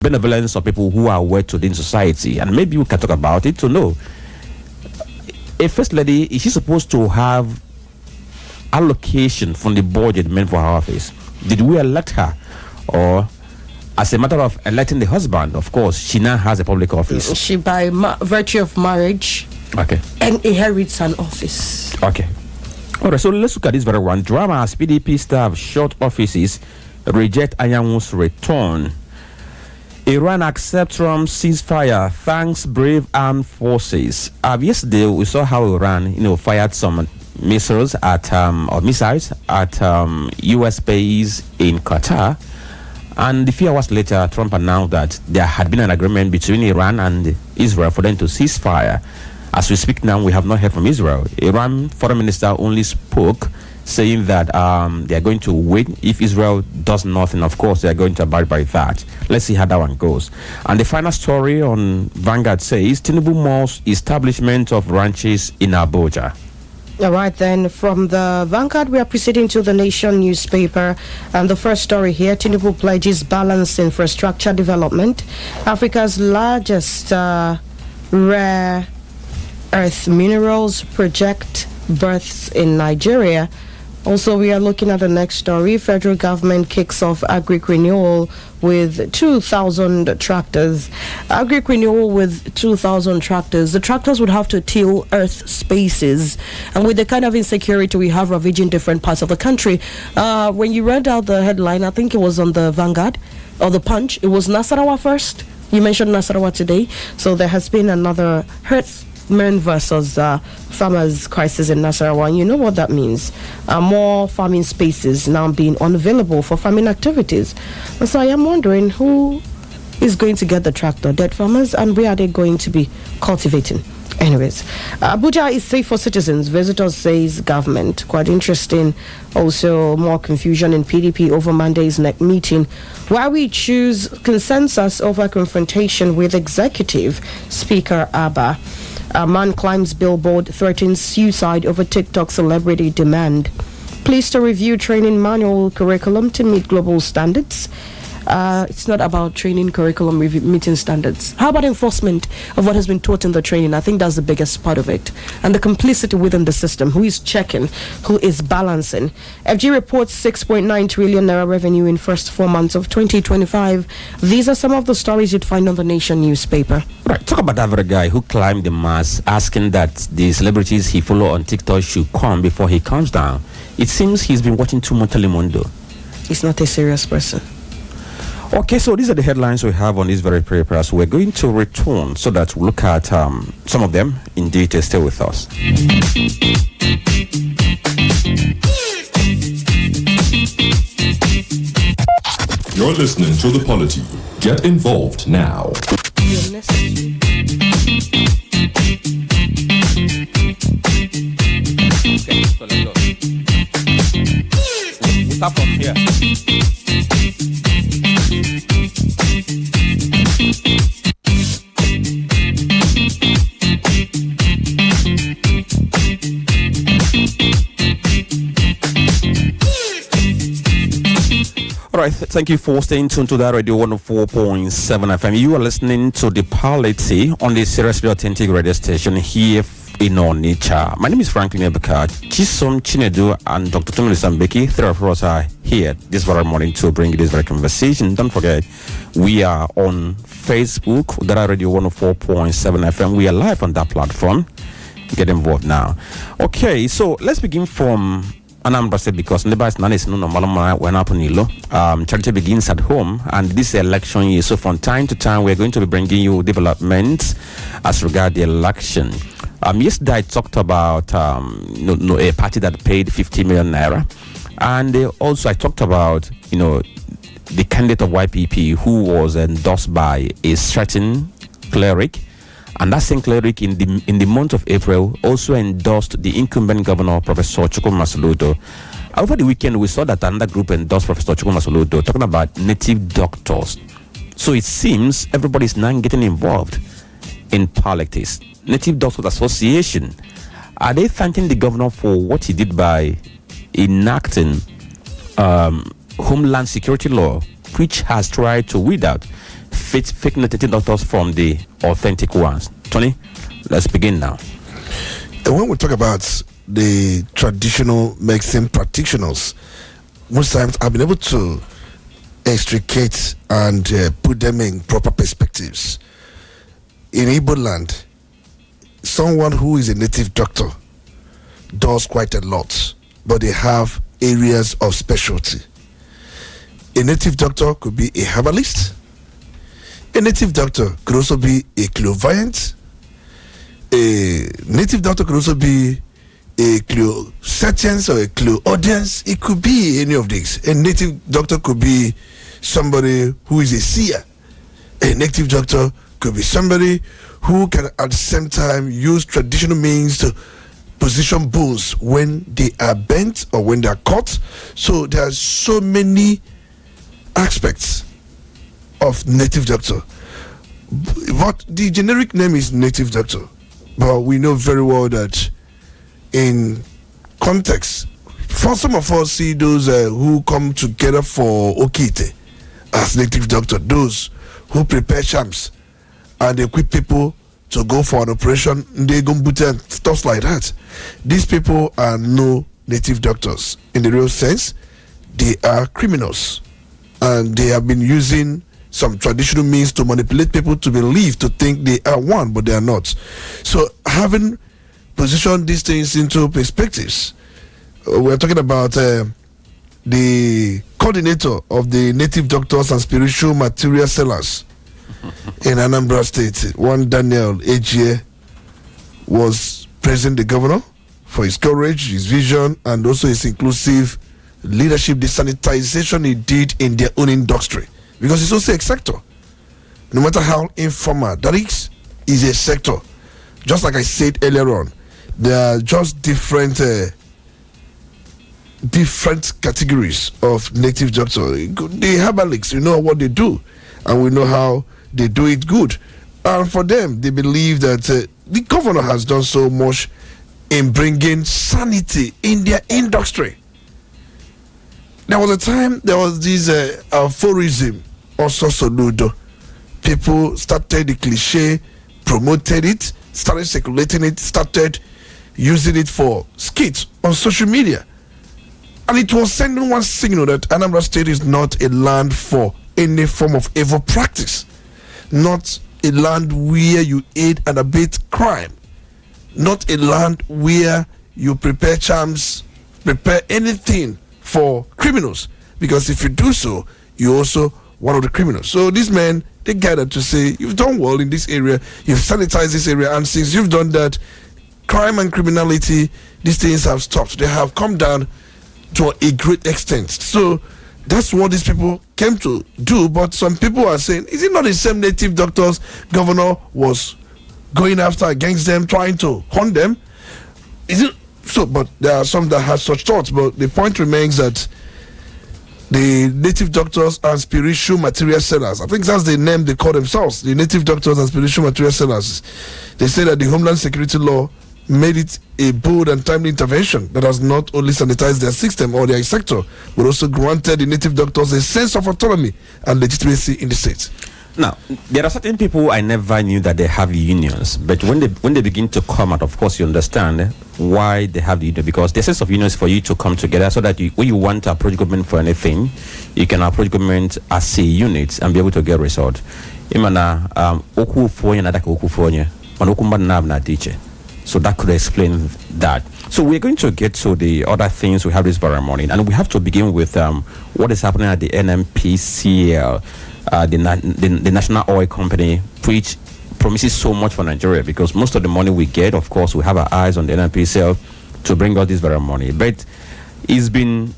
benevolence of people who are well to do in society, and maybe we can talk about it to know. A first lady, is she supposed to have allocation from the budget meant for her office? Did we elect her? Or as a matter of electing the husband, of course, she now has a public office? She, by virtue of marriage, and inherits an office. Okay. All right, so let's look at this very one. Drama as PDP staff short offices reject Anyanwu's return. Iran accepts Trump's ceasefire, thanks brave armed forces. Yesterday, we saw how Iran, fired some missiles at U.S. base in Qatar. And a few hours later, Trump announced that there had been an agreement between Iran and Israel for them to cease fire. As we speak now, we have not heard from Israel. Iran foreign minister only spoke, saying that they are going to wait. If Israel does nothing, of course, they are going to abide by that. Let's see how that one goes. And the final story on Vanguard says, Tinubu malls establishment of ranches in Abuja. All right, then, from the Vanguard, we are proceeding to the Nation newspaper. And the first story here, Tinubu pledges balanced infrastructure development. Africa's largest rare earth minerals project births in Nigeria. Also, we are looking at the next story. Federal government kicks off agric renewal with 2,000 tractors. Agric renewal with 2,000 tractors. The tractors would have to till earth spaces. And with the kind of insecurity we have ravaging different parts of the country, when you read out the headline, I think it was on the Vanguard or the Punch, it was Nasarawa first. You mentioned Nasarawa today. So there has been another herdsmen versus farmers crisis in Nasarawa. And you know what that means. More farming spaces now being unavailable for farming activities. And so I am wondering who is going to get the tractor, dead farmers, and where are they going to be cultivating? Anyways, Abuja is safe for citizens, visitors says government. Quite interesting. Also, more confusion in PDP over Monday's neck meeting, where we choose consensus over confrontation with executive Speaker Abba. A man climbs billboard, threatens suicide over TikTok celebrity demand. Pleased to review training manual curriculum to meet global standards. It's not about training curriculum meeting standards. How about enforcement of what has been taught in the training? I think that's the biggest part of it. And the complicity within the system. Who is checking? Who is balancing? FG reports 6.9 trillion naira revenue in first 4 months of 2025. These are some of the stories you'd find on the Nation newspaper. Right, talk about that very guy who climbed the mast, asking that the celebrities he follow on TikTok should come before he comes down. It seems he's been watching too much Telemundo. He's not a serious person. Okay, so these are the headlines we have on this very papers. We're going to return so that we'll look at some of them in detail. Stay with us. You're listening to The Polity. Get involved now. Okay, so let's go. We'll start from here. All right, thank you for staying tuned to that radio 104.7 FM. You are listening to The Polity on the seriously authentic radio station here in Onitsha. My name is Franklin and Chisom, Chinedu, and Dr. Olisa Mbeki. Three of us are here this very morning to bring you this very conversation. Don't forget, we are on Facebook, Udala Radio 104.7 FM. We are live on that platform. Get involved now. Okay, so let's begin from Anambra State because charity begins at home, and this election year. So from time to time, we're going to be bringing you developments as regard the election. Yesterday I talked about a party that paid 50 million naira, and also I talked about the candidate of YPP who was endorsed by a certain cleric. And that same cleric in the month of April also endorsed the incumbent governor, Professor Chukwuma Masoludo. Over the weekend, we saw that another group endorsed Professor Chukwuma Masoludo, talking about native doctors. So it seems everybody's now getting involved in politics. Native Doctors Association, are they thanking the governor for what he did by enacting Homeland Security Law, which has tried to weed out fake native doctors from the authentic ones? Tony, let's begin now. And when we talk about the traditional medicine practitioners, most times I've been able to extricate and put them in proper perspectives. In Igbo land, someone who is a native doctor does quite a lot, but they have areas of specialty. A native doctor could be a herbalist. A native doctor could also be a clairvoyant. A native doctor could also be a clairsentience or a clairaudience. It could be any of these. A native doctor could be somebody who is a seer. A native doctor could be somebody who can at the same time use traditional means to position bones when they are bent or when they are cut. So there are so many aspects of native doctor. But the generic name is native doctor. But we know very well that in context, for some of us see those who come together for Okite as native doctor, those who prepare champs and equip people to go for an operation, they go and stuff like that. These people are no native doctors in the real sense. They are criminals, and they have been using some traditional means to manipulate people to believe, to think they are one, but they are not. So having positioned these things into perspectives, we're talking about the coordinator of the native doctors and spiritual material sellers in Anambra State, one Daniel Ejie, was praising the governor for his courage, his vision, and also his inclusive leadership, the sanitization he did in their own industry. Because it's also a sector. No matter how informal that is a sector. Just like I said earlier on, there are just different categories of native doctor. The herbalists, we know what they do, and we know how they do it good. And for them, they believe that the governor has done so much in bringing sanity in their industry. There was a time, there was this aphorism, also soludo. People started the cliche, promoted it, started circulating it, started using it for skits on social media. And it was sending one signal that Anambra State is not a land for any form of evil practice. Not a land where you aid and abet crime. Not a land where you prepare charms, prepare anything for criminals. Because if you do so, you're also one of the criminals. So these men, they gathered to say, you've done well in this area, you've sanitized this area, and since you've done that, crime and criminality, these things have stopped. They have come down to a great extent. So that's what these people came to do. But some people are saying, is it not the same native doctors governor was going after against them, trying to hunt them? Is it so? But there are some that have such thoughts. But the point remains that the native doctors and spiritual material sellers, I think that's the name they call themselves, the native doctors and spiritual material sellers, they say that the Homeland Security law made it a bold and timely intervention that has not only sanitized their system or their sector, but also granted the native doctors a sense of autonomy and legitimacy in the state. Now, there are certain people I never knew that they have unions, but when they begin to come out, of course, you understand why they have the union, because the sense of union is for you to come together so that when you want to approach government for anything, you can approach government as a unit and be able to get result. So that could explain that. So we're going to get to the other things we have this very morning, and we have to begin with what is happening at the NNPCL, the National Oil Company, which promises so much for Nigeria, because most of the money we get, of course, we have our eyes on the NNPCL to bring out this very money. But it's been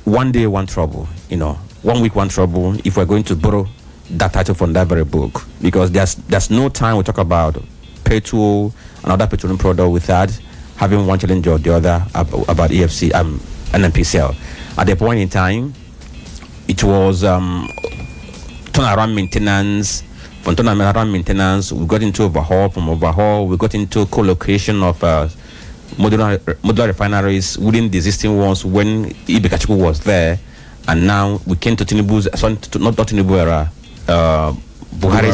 one day, one trouble, 1 week, one trouble, if we're going to borrow that title from that very book, because there's no time we talk about petrol, another petroleum product, without having one challenge or the other about EFC NNPCL. At the point in time, it was turnaround maintenance. From turnaround maintenance, we got into overhaul. From overhaul, we got into co-location of modular refineries within the existing ones when Ebuka was there, and now we came to Tinubu's, not Tinubu era,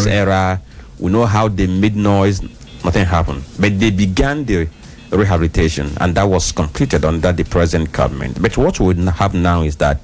this era. We know how they made noise, nothing happened. But they began the rehabilitation, and that was completed under the present government. But what we have now is that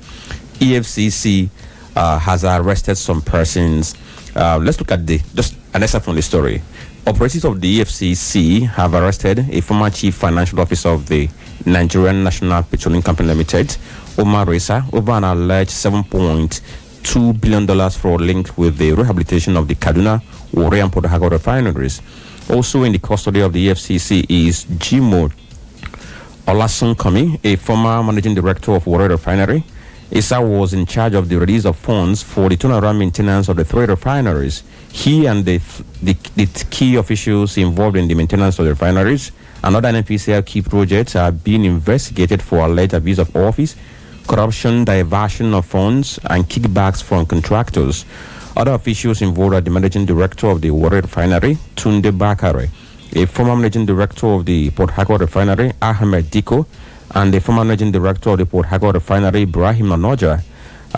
EFCC has arrested some persons. Let's look at just an excerpt from the story. Operatives of the EFCC have arrested a former chief financial officer of the Nigerian National Petroleum Company Limited, Omar Reza, over an alleged $7.2 billion fraud linked with the rehabilitation of the Kaduna, Warri, and Port Harcourt refineries. Also in the custody of the EFCC is Jimo Olasunkomi, a former managing director of Warri Refinery. Issa was in charge of the release of funds for the turnaround maintenance of the 3 refineries. He and the key officials involved in the maintenance of the refineries and other NPCL key projects are being investigated for alleged abuse of office, corruption, diversion of funds, and kickbacks from contractors. Other officials involved are the managing director of the Warri Refinery, Tunde Bakare, a former managing director of the Port Harcourt Refinery, Ahmed Diko, and the former managing director of the Port Harcourt Refinery, Ibrahim Anoja.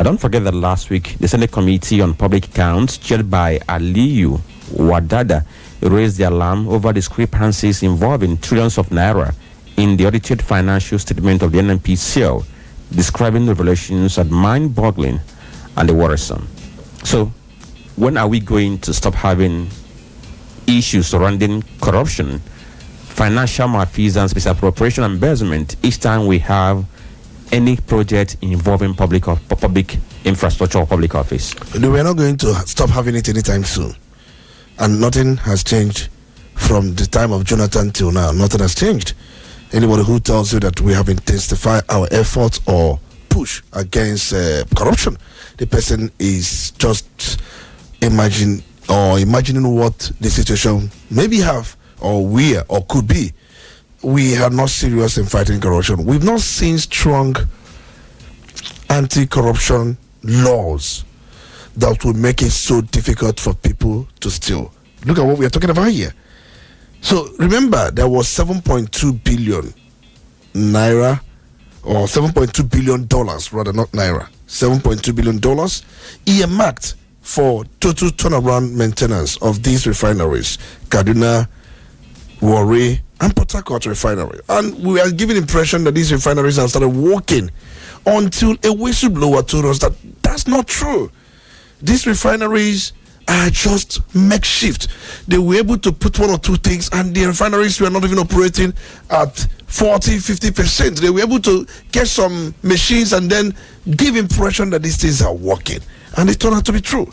Don't forget that last week, the Senate Committee on Public Accounts, chaired by Aliyu Wadada, raised the alarm over discrepancies involving trillions of naira in the audited financial statement of the NNPCL, describing the revelations as mind-boggling and worrisome. So, when are we going to stop having issues surrounding corruption, financial malfeasance, misappropriation, and embezzlement each time we have any project involving public infrastructure or public office? We're not going to stop having it anytime soon. And nothing has changed from the time of Jonathan till now. Nothing has changed. Anybody who tells you that we have intensified our efforts or push against corruption, the person is just imagining what the situation maybe have or we or could be. We are not serious in fighting corruption. We've not seen strong anti-corruption laws that would make it so difficult for people to steal. Look at what we are talking about here. So remember, there was 7.2 billion naira, or $7.2 billion rather, not naira. $7.2 billion earmarked for total turnaround maintenance of these refineries, Kaduna, Warri, and Port Harcourt refinery. And we are given impression that these refineries have started working until a whistleblower told us that that's not true. These refineries are just makeshift. They were able to put 1 or 2 things, and the refineries were not even operating at 40-50%. They were able to get some machines and then give impression that these things are working, and it turned out to be true.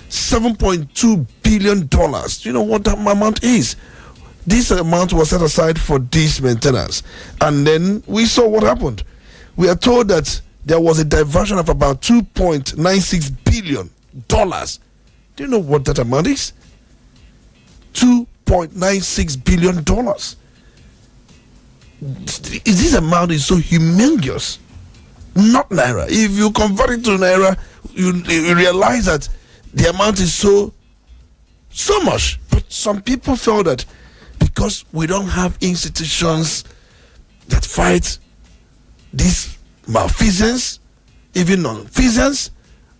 $7.2 billion. You know what that amount is? This amount was set aside for this maintenance, and then we saw what happened. We are told that there was a diversion of about $2.96 billion. Do you know what that amount is? $2.96 billion. This amount is so humongous. Not naira. If you convert it to naira, you realize that the amount is so much. But some people felt that because we don't have institutions that fight these malfeasance, even non-feasance,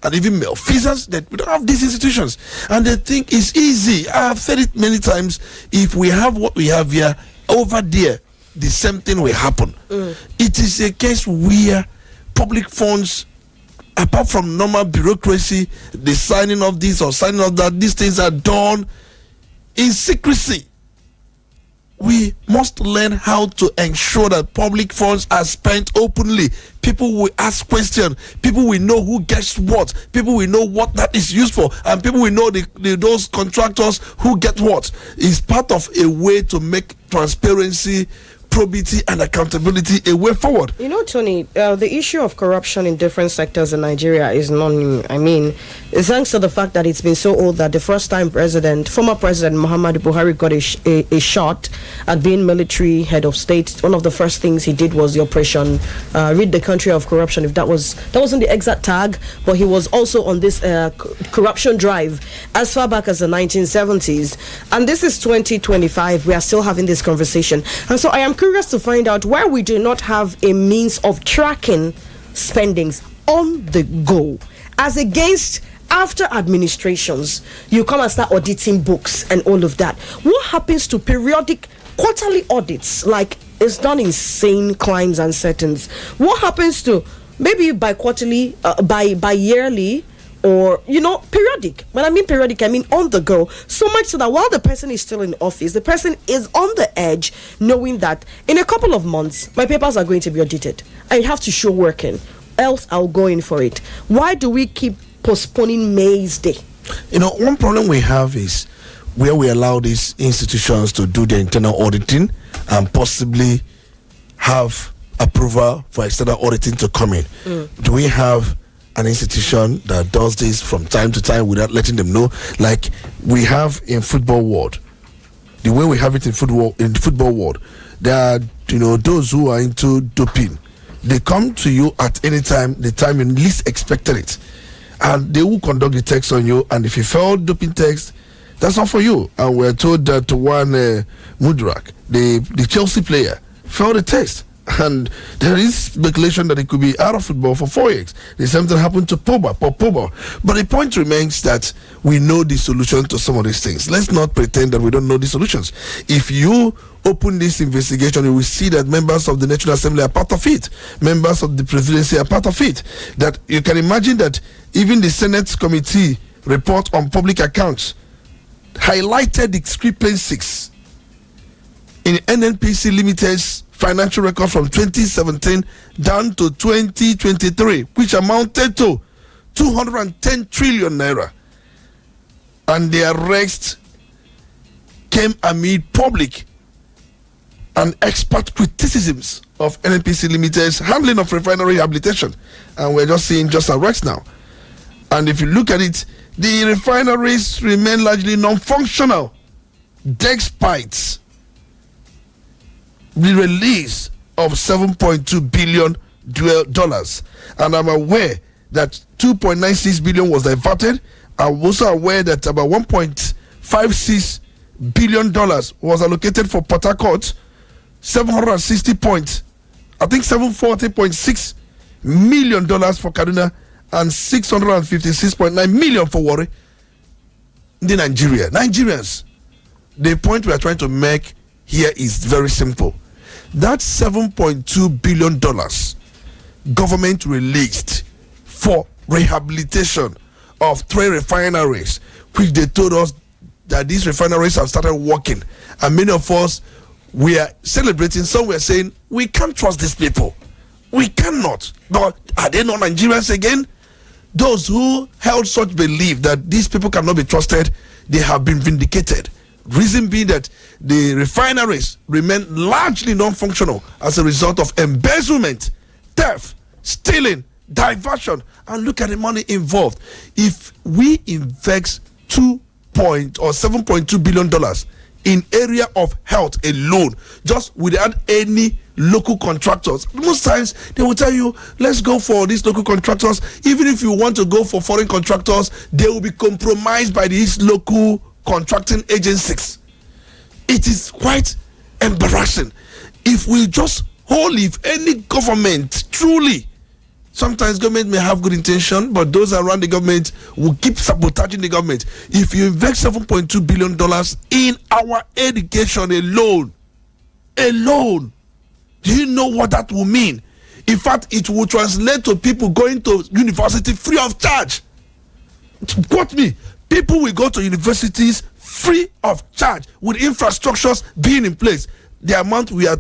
and even malfeasance, that we don't have these institutions. And they think it's easy. I have said it many times. If we have what we have here, over there, the same thing will happen. It is a case where public funds, apart from normal bureaucracy, the signing of this or signing of that, these things are done in secrecy. We must learn how to ensure that public funds are spent openly. People will ask questions. People will know who gets what. People will know what that is used for. And people will know those contractors who get what. It's part of a way to make transparency, probity, and accountability a way forward. You know, Tony, the issue of corruption in different sectors in Nigeria is not new. I mean, thanks to the fact that it's been so old that the first time former President Muhammadu Buhari got a shot at being military head of state, one of the first things he did was the operation rid the country of corruption. If that wasn't the exact tag, but he was also on this corruption drive as far back as the 1970s. And this is 2025. We are still having this conversation. And so I am curious to find out why we do not have a means of tracking spendings on the go, as against after administrations, you come and start auditing books and all of that. What happens to periodic quarterly audits, like it's done in sane crimes and settings? What happens to maybe by quarterly, by yearly, or periodic? When I mean periodic, I mean on the go, so much so that while the person is still in office, the person is on the edge, knowing that in a couple of months my papers are going to be audited. I have to show working, else I'll go in for it. Why do we keep postponing May's Day? One problem we have is where we allow these institutions to do the internal auditing and possibly have approval for external auditing to come in. Do we have an institution that does this from time to time without letting them know, like we have in football world? The way we have it in football world, there are those who are into doping. They come to you at any time, the time you least expected it, and they will conduct the tests on you. And if you fail doping test, that's not for you. And we're told that one Mudrak, the Chelsea player, failed the test. And there is speculation that it could be out of football for 4 years. The same thing happened to Pogba. But the point remains that we know the solution to some of these things. Let's not pretend that we don't know the solutions. If you open this investigation, you will see that members of the National Assembly are part of it. Members of the presidency are part of it. That you can imagine that even the Senate Committee report on public accounts highlighted discrepancies in NNPC Limited's financial record from 2017 down to 2023, which amounted to 210 trillion naira. And the arrest came amid public and expert criticisms of NNPC Limited's handling of refinery rehabilitation. And we're just seeing just arrests now. And if you look at it, the refineries remain largely non-functional despite the release of $7.2 billion. And I'm aware that $2.96 billion was diverted. I'm also aware that about $1.56 billion was allocated for Port Harcourt, $740.6 million for Kaduna, and $656.9 million for Warri. The Nigerians, the point we are trying to make here is very simple. That $7.2 billion government released for rehabilitation of 3 refineries, which they told us that these refineries have started working, and many of us, we are celebrating. Some were saying we can't trust these people, we cannot. But are they not Nigerians again? Those who held such belief that these people cannot be trusted, they have been vindicated. Reason being that the refineries remain largely non-functional as a result of embezzlement, theft, stealing, diversion, and look at the money involved. If we invest $7.2 billion in area of health alone, just without any local contractors, most times they will tell you, let's go for these local contractors. Even if you want to go for foreign contractors, they will be compromised by these local contracting agencies. It is quite embarrassing. If we just if any government truly, sometimes government may have good intention, but those around the government will keep sabotaging the government. If you invest $7.2 billion in our education alone, do you know what that will mean? In fact, it will translate to people going to university free of charge. Quote me. People will go to universities free of charge with infrastructures being in place. The amount we are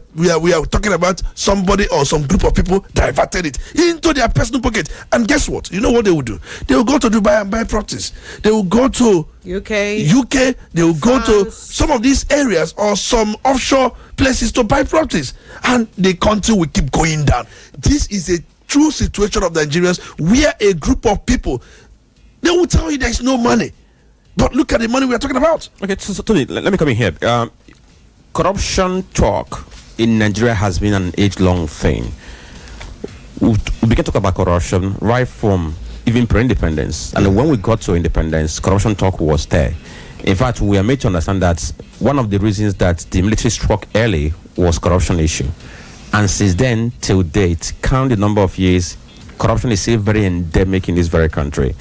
talking about, somebody or some group of people diverted it into their personal pocket. And guess what? You know what they will do? They will go to Dubai and buy properties. They will go to UK. They will go to some of these areas or some offshore places to buy properties. And the country will keep going down. This is a true situation of Nigerians where a group of people, they will tell you there is no money. But look at the money we are talking about. Okay, so Tony, let me come in here. Corruption talk in Nigeria has been an age-long thing. We began to talk about corruption right from even pre-independence. And when we got to independence, corruption talk was there. In fact, we are made to understand that one of the reasons that the military struck early was corruption issue. And since then, till date, count the number of years, corruption is still very endemic in this very country.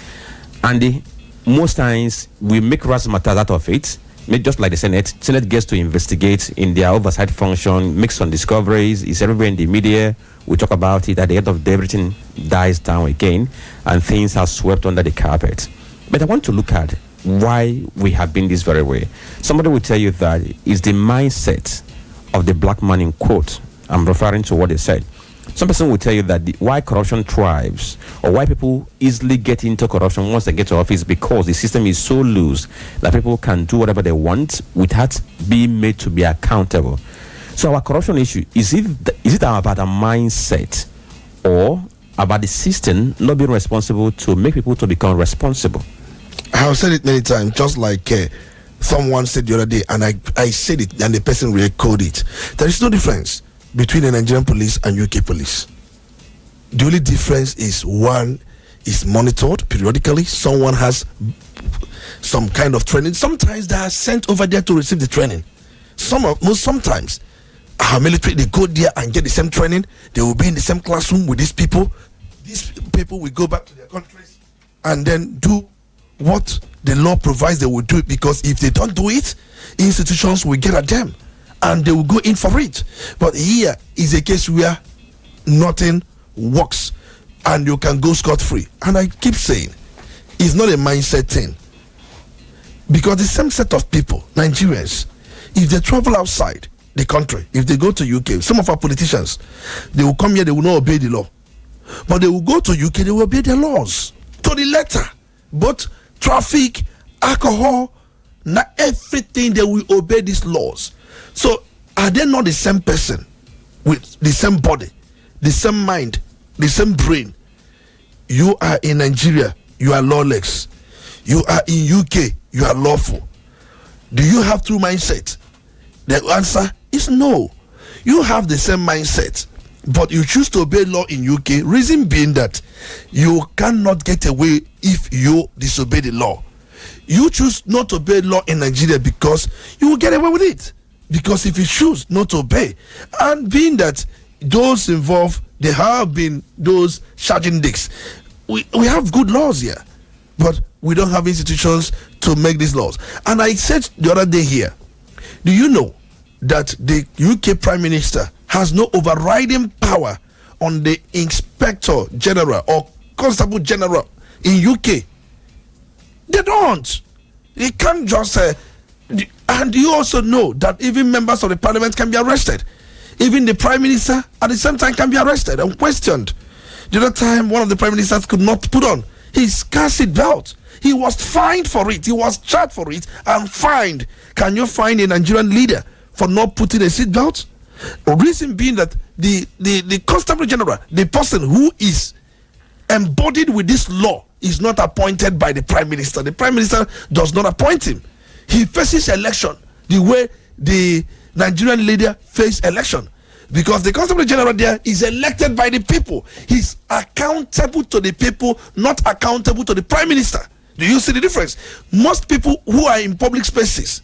And most times we make razzmatazz out of it. Just like the Senate gets to investigate in their oversight function, make some discoveries, it's everywhere in the media, we talk about it, at the end of the day, everything dies down again, and things are swept under the carpet. But I want to look at why we have been this very way. Somebody will tell you that it's the mindset of the black man in quote. I'm referring to what they said. Some person will tell you that why corruption thrives, or why people easily get into corruption once they get to office, because the system is so loose that people can do whatever they want without being made to be accountable. So our corruption issue, is it about a mindset, or about the system not being responsible to make people to become responsible? I have said it many times, just like someone said the other day, and I said it, and the person re-echoed it. There is no difference between the Nigerian police and UK police. The only difference is one is monitored periodically. Someone has some kind of training. Sometimes they are sent over there to receive the training. Sometimes our military, they go there and get the same training. They will be in the same classroom with these people. These people will go back to their countries and then do what the law provides they will do it, because if they don't do it, institutions will get at them and they will go in for it. But here is a case where nothing works and you can go scot-free. And I keep saying, it's not a mindset thing, because the same set of people, Nigerians, if they travel outside the country, if they go to UK, some of our politicians, they will come here, they will not obey the law, but they will go to UK, they will obey the laws to the letter. Both traffic, alcohol, not everything, they will obey these laws. So are they not the same person with the same body, the same mind, the same brain? You are in Nigeria, you are lawless. You are in UK, you are lawful. Do you have true mindset? The answer is no. You have the same mindset, but you choose to obey law in UK. Reason being that you cannot get away if you disobey the law. You choose not to obey law in Nigeria because you will get away with it. Because if you choose not to obey, and being that those involved, there have been those charging dicks. We have good laws here, but we don't have institutions to make these laws. And I said the other day here, do you know that the UK Prime Minister has no overriding power on the Inspector General or Constable General in UK? They don't. They can't just and you also know that even members of the parliament can be arrested. Even the prime minister at the same time can be arrested and questioned. The other time, one of the prime ministers could not put on his car seat belt. He was fined for it. He was charged for it and fined. Can you fine a Nigerian leader for not putting a seat belt? The reason being that the Constable General, the person who is embodied with this law, is not appointed by the prime minister. The prime minister does not appoint him. He faces election the way the Nigerian leader faced election, because the Constable General there is elected by the people. He's accountable to the people, not accountable to the prime minister. Do you see the difference? Most people who are in public spaces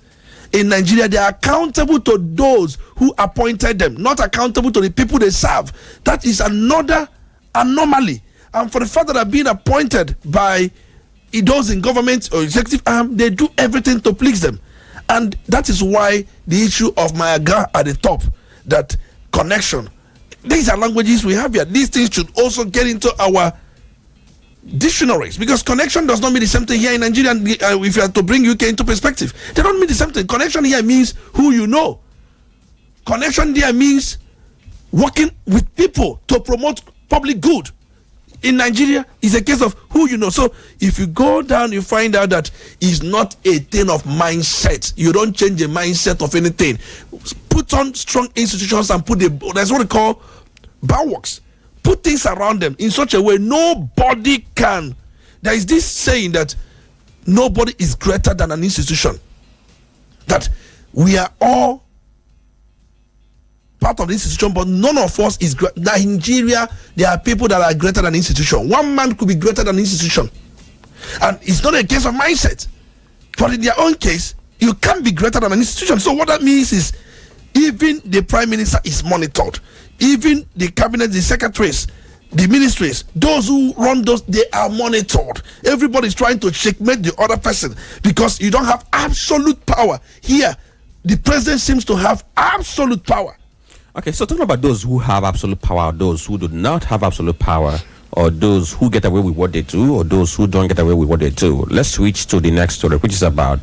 in Nigeria, they are accountable to those who appointed them, not accountable to the people they serve. That is another anomaly. And for the fact that they're being appointed by those in government or executive arm, they do everything to please them. And that is why the issue of Mayaga at the top, that connection, these are languages we have here. These things should also get into our dictionaries, because connection does not mean the same thing here in Nigeria. If you have to bring UK into perspective, they don't mean the same thing. Connection here means who you know. Connection there means working with people to promote public good. In Nigeria, it's a case of who you know. So if you go down, you find out that it's not a thing of mindset. You don't change the mindset of anything. Put on strong institutions and that's what we call bulwarks. Put things around them in such a way nobody can. There is this saying that nobody is greater than an institution. That we are all part of the institution, but none of us is great. Nigeria, there are people that are greater than institution. One man could be greater than institution, and it's not a case of mindset. But in their own case, you can't be greater than an institution. So what that means is, even the prime minister is monitored, even the cabinet, the secretaries, the ministries, those who run those, they are monitored. Everybody's trying to checkmate the other person because you don't have absolute power. Here, the president seems to have absolute power. Okay, so talking about those who have absolute power, those who do not have absolute power, or those who get away with what they do, or those who don't get away with what they do. Let's switch to the next story, which is about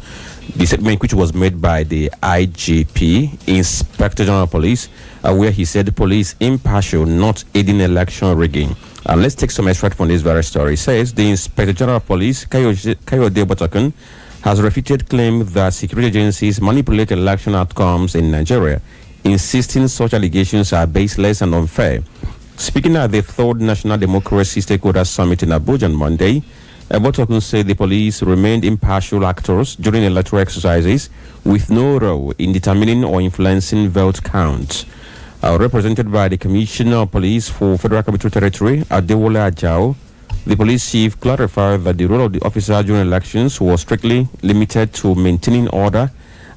the statement which was made by the IGP, Inspector General of Police, where he said the police impartial, not aiding election rigging. And let's take some extract from this very story. It says the Inspector General of Police, Kayode Botokun, has refuted claim that security agencies manipulate election outcomes in Nigeria, insisting such allegations are baseless and unfair. Speaking at the third National Democracy Stakeholder Summit in Abuja on Monday, Botokun said the police remained impartial actors during electoral exercises with no role in determining or influencing vote counts. Represented by the Commissioner of Police for Federal Capital Territory, Adewale Ajao, the police chief clarified that the role of the officer during elections was strictly limited to maintaining order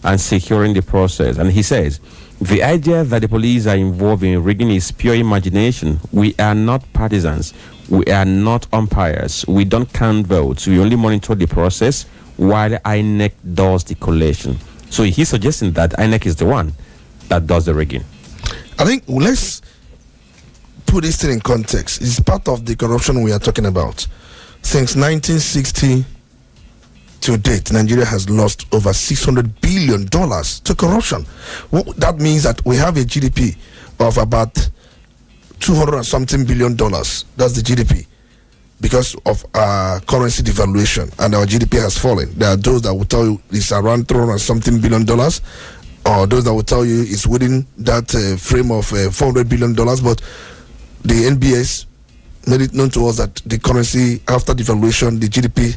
and securing the process. And he says, the idea that the police are involved in rigging is pure imagination. We are not partisans. We are not umpires. We don't count votes. We only monitor the process while INEC does the collation. So he's suggesting that INEC is the one that does the rigging. I think let's put this thing in context. It's part of the corruption we are talking about. Since 1960 to date, Nigeria has lost over $600 billion to corruption. That means that we have a GDP of about $200 and something billion. That's the GDP. Because of our currency devaluation, and our GDP has fallen. There are those that will tell you it's around $300 and something billion, or those that will tell you it's within that frame of $400 billion. But the NBS made it known to us that the currency, after devaluation, the GDP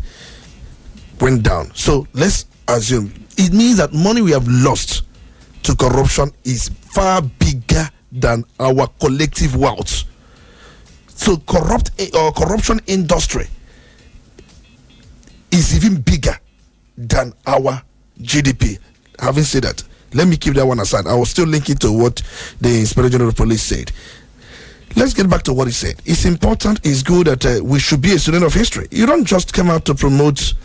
went down. So let's assume it means that money we have lost to corruption is far bigger than our collective wealth. So corruption industry is even bigger than our GDP. Having said that, let me keep that one aside. I will still link it to what the Inspector General of Police said. Let's get back to what he said. It's important, it's good that we should be a student of history. You don't just come out to promote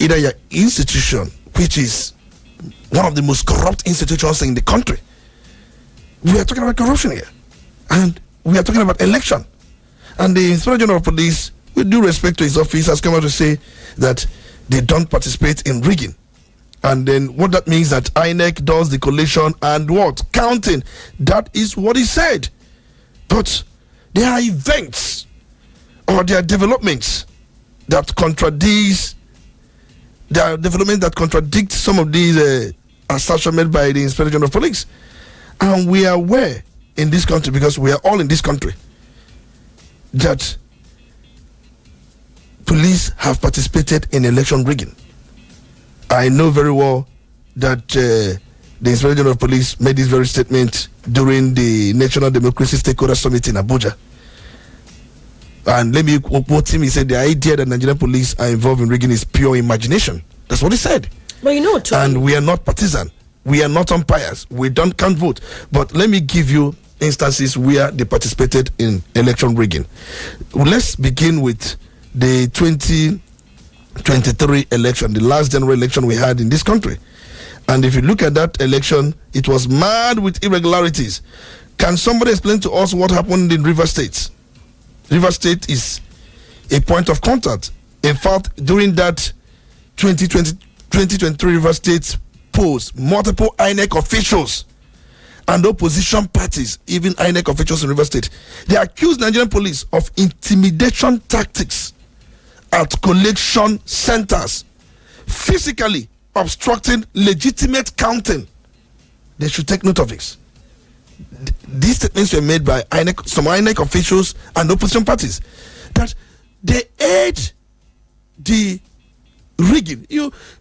either your institution, which is one of the most corrupt institutions in the country. We are talking about corruption here. And we are talking about election. And the Inspector General of Police, with due respect to his office, has come out to say that they don't participate in rigging. And then what that means that INEC does the collation and what? Counting. That is what he said. But there are events or there are developments that contradict some of these assertions made by the Inspector General of Police. And we are aware in this country, because we are all in this country, that police have participated in election rigging. I know very well that the Inspector General of Police made this very statement during the National Democracy Stakeholder Summit in Abuja. And let me quote him. He said the idea that Nigerian police are involved in rigging is pure imagination. That's what he said. But you know, and we are not partisan. We are not umpires. We can't vote. But let me give you instances where they participated in election rigging. Let's begin with the 2023 election, the last general election we had in this country. And if you look at that election, it was marred with irregularities. Can somebody explain to us what happened in River State? River State is a point of contact. In fact, during that 2023 River State polls, multiple INEC officials and opposition parties, even INEC officials in River State, they accused Nigerian police of intimidation tactics at collection centers, physically obstructing legitimate counting. They should take note of this. These statements were made by INEC, some INEC officials and opposition parties, that they aid the rigging.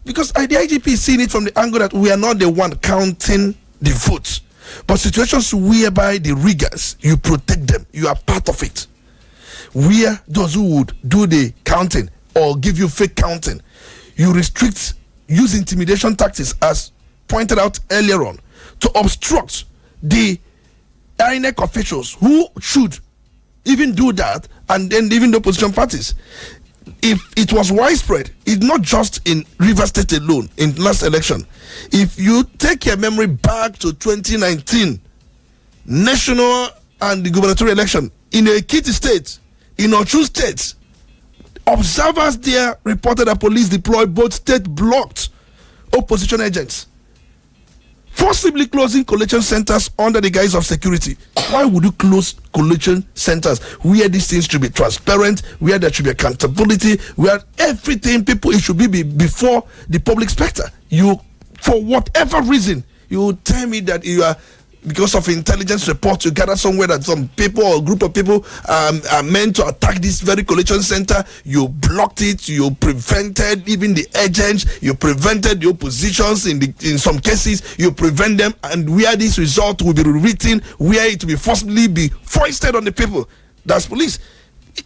Because the IGP is seeing it from the angle that we are not the one counting the votes, but situations whereby the riggers, you protect them, you are part of it. Where those who would do the counting or give you fake counting, you restrict, use intimidation tactics, as pointed out earlier on, to obstruct the INEC officials who should even do that, and then leaving the opposition parties. If it was widespread, it's not just in Rivers State alone in last election. If you take your memory back to 2019, national and the gubernatorial election in Ekiti State, in Osun State, observers there reported that police deployed both state-blocked opposition agents, forcibly closing collection centers under the guise of security. Why would you close collection centers where these things should be transparent, where there should be accountability, where everything it should be before the public spectre? You, for whatever reason, you tell me that you are, because of intelligence reports, you gather somewhere that some people or group of people are meant to attack this very collection center. You blocked it. You prevented even the agents. You prevented the oppositions in some cases. You prevent them, and where this result will be rewritten, where it will be forcibly be foisted on the people. That's police.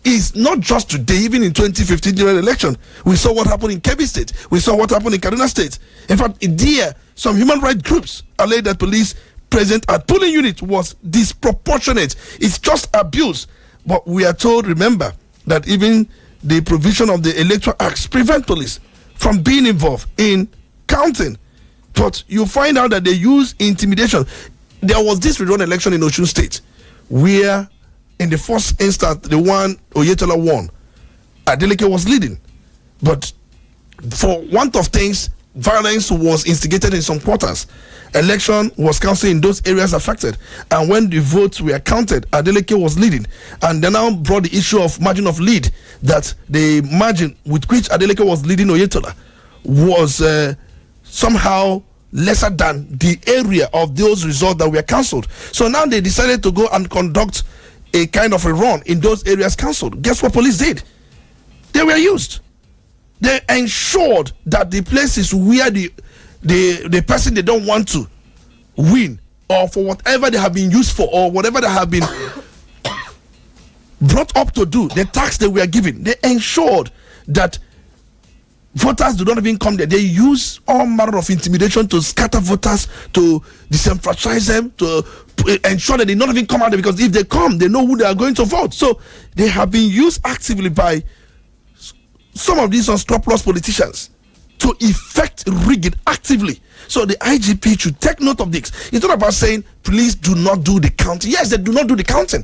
It's not just today. Even in 2015 general election, we saw what happened in Kebbi State. We saw what happened in Kaduna State. In fact, there, some human rights groups alleged that police present at polling unit was disproportionate. It's just abuse. But we are told, remember, that even the provision of the Electoral Acts prevent police from being involved in counting. But you find out that they use intimidation. There was this rerun election in Osun State where in the first instance, the one Oyetola won, Adeleke was leading. But for want of things, violence was instigated in some quarters. Election was counted in those areas affected, and when the votes were counted, Adeleke was leading, and they now brought the issue of margin of lead, that the margin with which Adeleke was leading Oyetola was somehow lesser than the area of those results that were cancelled. So now they decided to go and conduct a kind of a run in those areas cancelled. Guess what police did? They were used. They ensured that the places where the person they don't want to win, or for whatever they have been used for, or whatever they have been brought up to do, the tax they were given, they ensured that voters do not even come there. They use all manner of intimidation to scatter voters, to disenfranchise them, to ensure that they don't even come out there, because if they come, they know who they are going to vote. So they have been used actively by some of these unscrupulous politicians to effect rigging actively. So the IGP should take note of this. It's not about saying, please do not do the counting. Yes, they do not do the counting.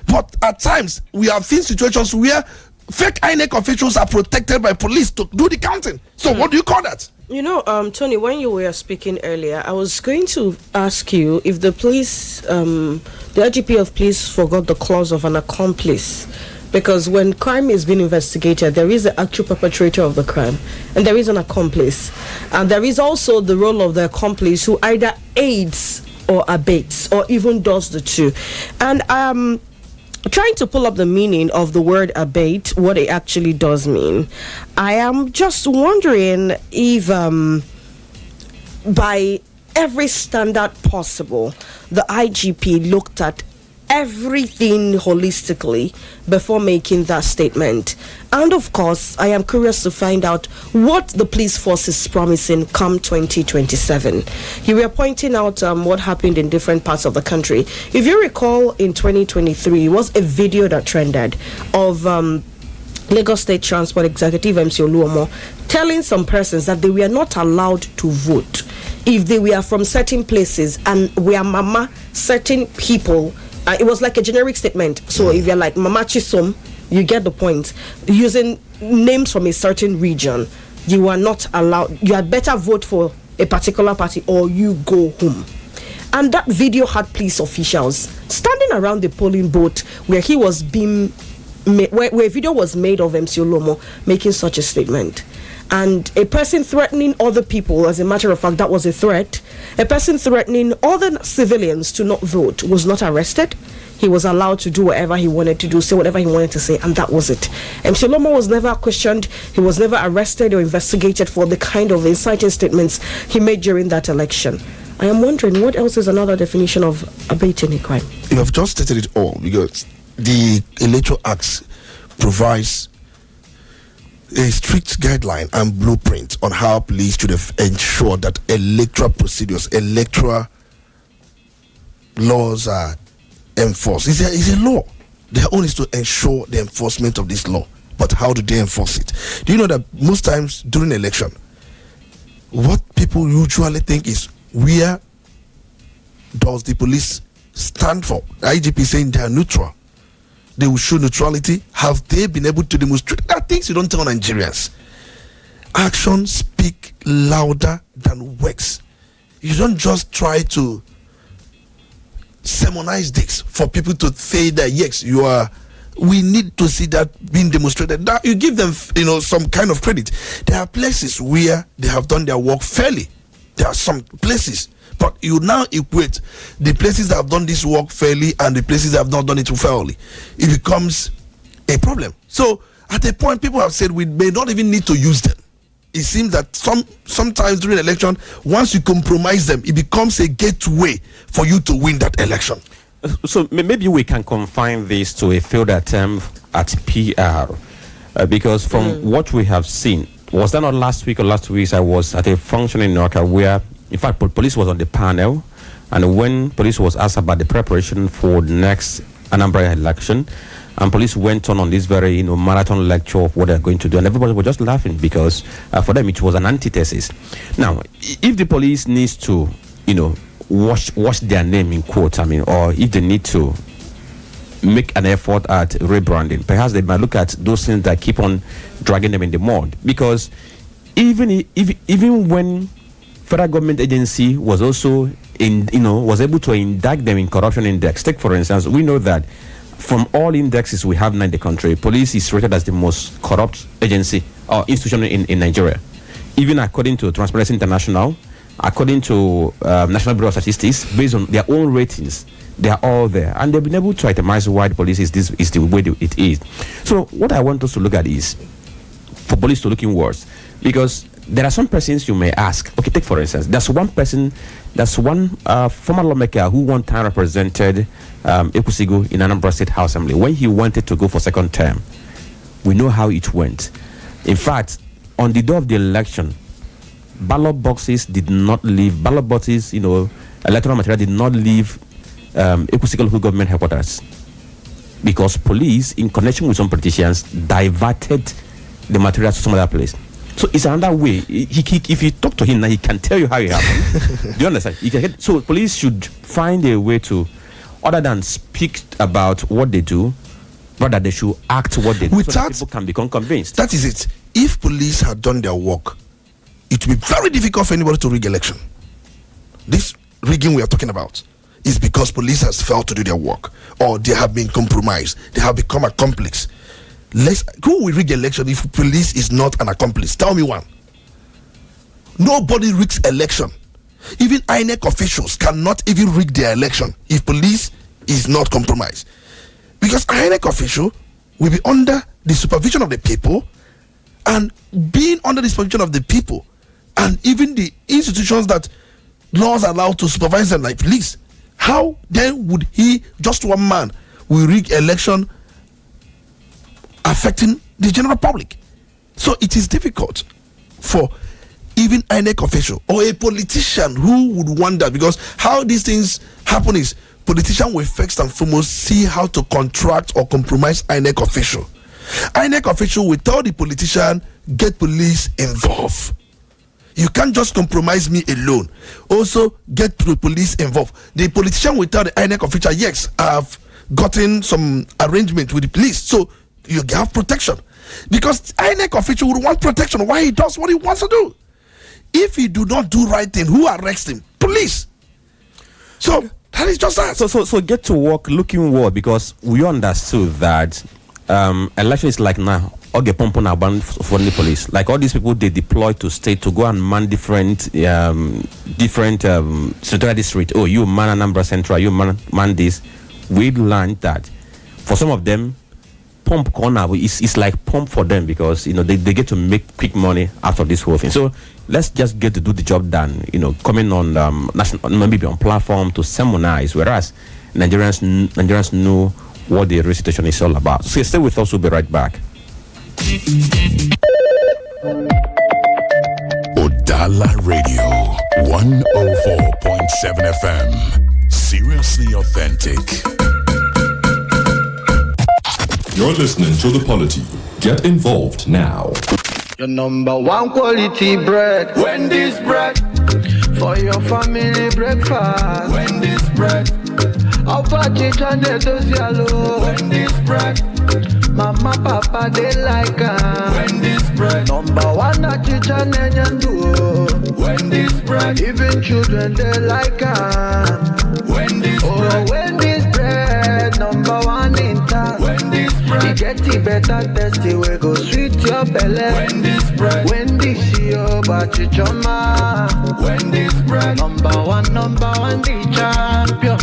But at times, we have seen situations where fake INEC officials are protected by police to do the counting. So what do you call that? You know, Tony, when you were speaking earlier, I was going to ask you if the police, the IGP of police forgot the clause of an accomplice. Because when crime is being investigated, there is the actual perpetrator of the crime, and there is an accomplice. And there is also the role of the accomplice who either aids or abates, or even does the two. And trying to pull up the meaning of the word abate, what it actually does mean. I am just wondering if by every standard possible, the IGP looked at everything holistically before making that statement. And of course, I am curious to find out what the police force is promising come 2027. You were pointing out what happened in different parts of the country. If you recall, in 2023 was a video that trended of Lagos State Transport Executive MC Oluomo telling some persons that they were not allowed to vote if they were from certain places and were mama certain people. It was like a generic statement. So if you're like Mama Chisom, you get the point. Using names from a certain region, you are not allowed. You had better vote for a particular party or you go home. And that video had police officials standing around the polling booth where he was being, where a video was made of MC Oluomo making such a statement. And a person threatening other people, as a matter of fact, that was a threat. A person threatening other civilians to not vote was not arrested. He was allowed to do whatever he wanted to do, say whatever he wanted to say, and that was it. MC Oluomo was never questioned. He was never arrested or investigated for the kind of inciting statements he made during that election. I am wondering, what else is another definition of abating a crime? You have just stated it all, because the Electoral Acts provides a strict guideline and blueprint on how police should have ensured that electoral procedures, electoral laws are enforced. It's a law. Their own is to ensure the enforcement of this law. But how do they enforce it? Do you know that most times during election, what people usually think is, where does the police stand for? The IGP saying they are neutral. They will show neutrality. Have they been able to demonstrate? There are things you don't tell Nigerians. Actions speak louder than words. You don't just try to sermonize this for people to say that yes, you are. We need to see that being demonstrated. That you give them, some kind of credit. There are places where they have done their work fairly. There are some places, but you now equate the places that have done this work fairly and the places that have not done it fairly. It becomes a problem. So at a point, people have said we may not even need to use them. It seems that sometimes during election, once you compromise them, it becomes a gateway for you to win that election. So maybe we can confine this to a field attempt at PR, because from what we have seen, was that not last week or last 2 weeks, I was at a function in Norca where, in fact, police was on the panel, and when police was asked about the preparation for the next Anambra election, and police went on this very marathon lecture of what they're going to do, and everybody was just laughing because for them it was an antithesis. Now, if the police needs to, wash their name in quotes, or if they need to make an effort at rebranding, perhaps they might look at those things that keep on dragging them in the mud. Because even when federal government agency was also was able to indict them in corruption index. Take for instance, we know that from all indexes we have in the country, police is rated as the most corrupt agency or institution in Nigeria. Even according to Transparency International, according to National Bureau of Statistics, based on their own ratings, they are all there, and they've been able to itemize why the police is the way it is. So what I want us to look at is for police to look inwards, because there are some persons you may ask. Okay, take for instance, there's one former lawmaker who one time represented Ekusigo in Anambra State House Assembly. When he wanted to go for second term, we know how it went. In fact, on the day of the election, ballot boxes, electoral material did not leave Ekusigo local government headquarters, because police, in connection with some politicians, diverted the material to some other place. So it's another way. If you talk to him now, he can tell you how it happened. Do you understand? So police should find a way to, other than speak about what they do, rather they should act what they do, so that people can become convinced. That is it. If police had done their work, it would be very difficult for anybody to rig election. This rigging we are talking about is because police has failed to do their work, or they have been compromised. They have become accomplices. Who will rig election if police is not an accomplice? Tell me one. Nobody rigs election. Even INEC officials cannot even rig their election if police is not compromised, because INEC official will be under the supervision of the people, and being under the supervision of the people, and even the institutions that laws allow to supervise them, like police. How then would just one man, will rig election affecting the general public? So it is difficult for even INEC official or a politician who would wonder, because how these things happen is politician will first and foremost see how to contract or compromise INEC official. INEC official will tell the politician, get police involved. You can't just compromise me alone. Also, get the police involved. The politician will tell the INEC official, yes, I've gotten some arrangement with the police, so you have protection. Because INEC official would want protection while he does what he wants to do. If he do not do right thing, who arrests him? Police. So that is just that. So get to work looking well, because we understood that election is like now. Okay, Pompon Aban for the police. Like all these people, they deploy to state to go and man different secretariat district. Oh, you man Anambra Central, you man this. We learned that for some of them, pump corner is like pump for them, because they get to make quick money out of this whole thing. So let's just get to do the job done. Coming on national, maybe on platform to sermonize, whereas Nigerians know what the situation is all about. So stay with us. We'll be right back. Udala Radio 104.7 FM. Seriously authentic. You're listening to The Polity. Get involved now. Your number one quality bread. Wendy's bread. For your family breakfast. Wendy's bread. Apache chane does yellow. Wendy's bread. Mama, papa, they like Wendy's bread. Number one chicha nyandu. Wendy's bread. Even children, they like Wendy's bread. Wendy's bread. Number one in town. Wendy's bread. You get the better tasty we go sweet your belly. Wendy's bread. Wendy's your bachichoma. Wendy's bread. Number one, the champion.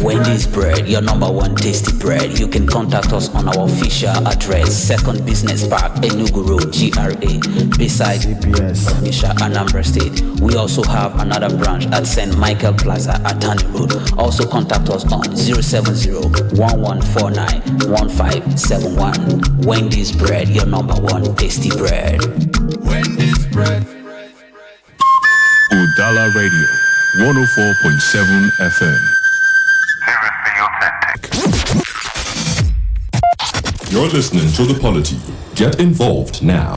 Wendy's bread, your number one tasty bread. You can contact us on our official address, Second Business Park, Enugu Road, GRA, beside CPS, Onitsha, Anambra State. We also have another branch at St. Michael Plaza at Tani Road. Also contact us on 070-1149-1571. Wendy's bread, your number one tasty bread. Wendy's bread. Udala Radio, 104.7 FM. You're listening to The Polity. Get involved now.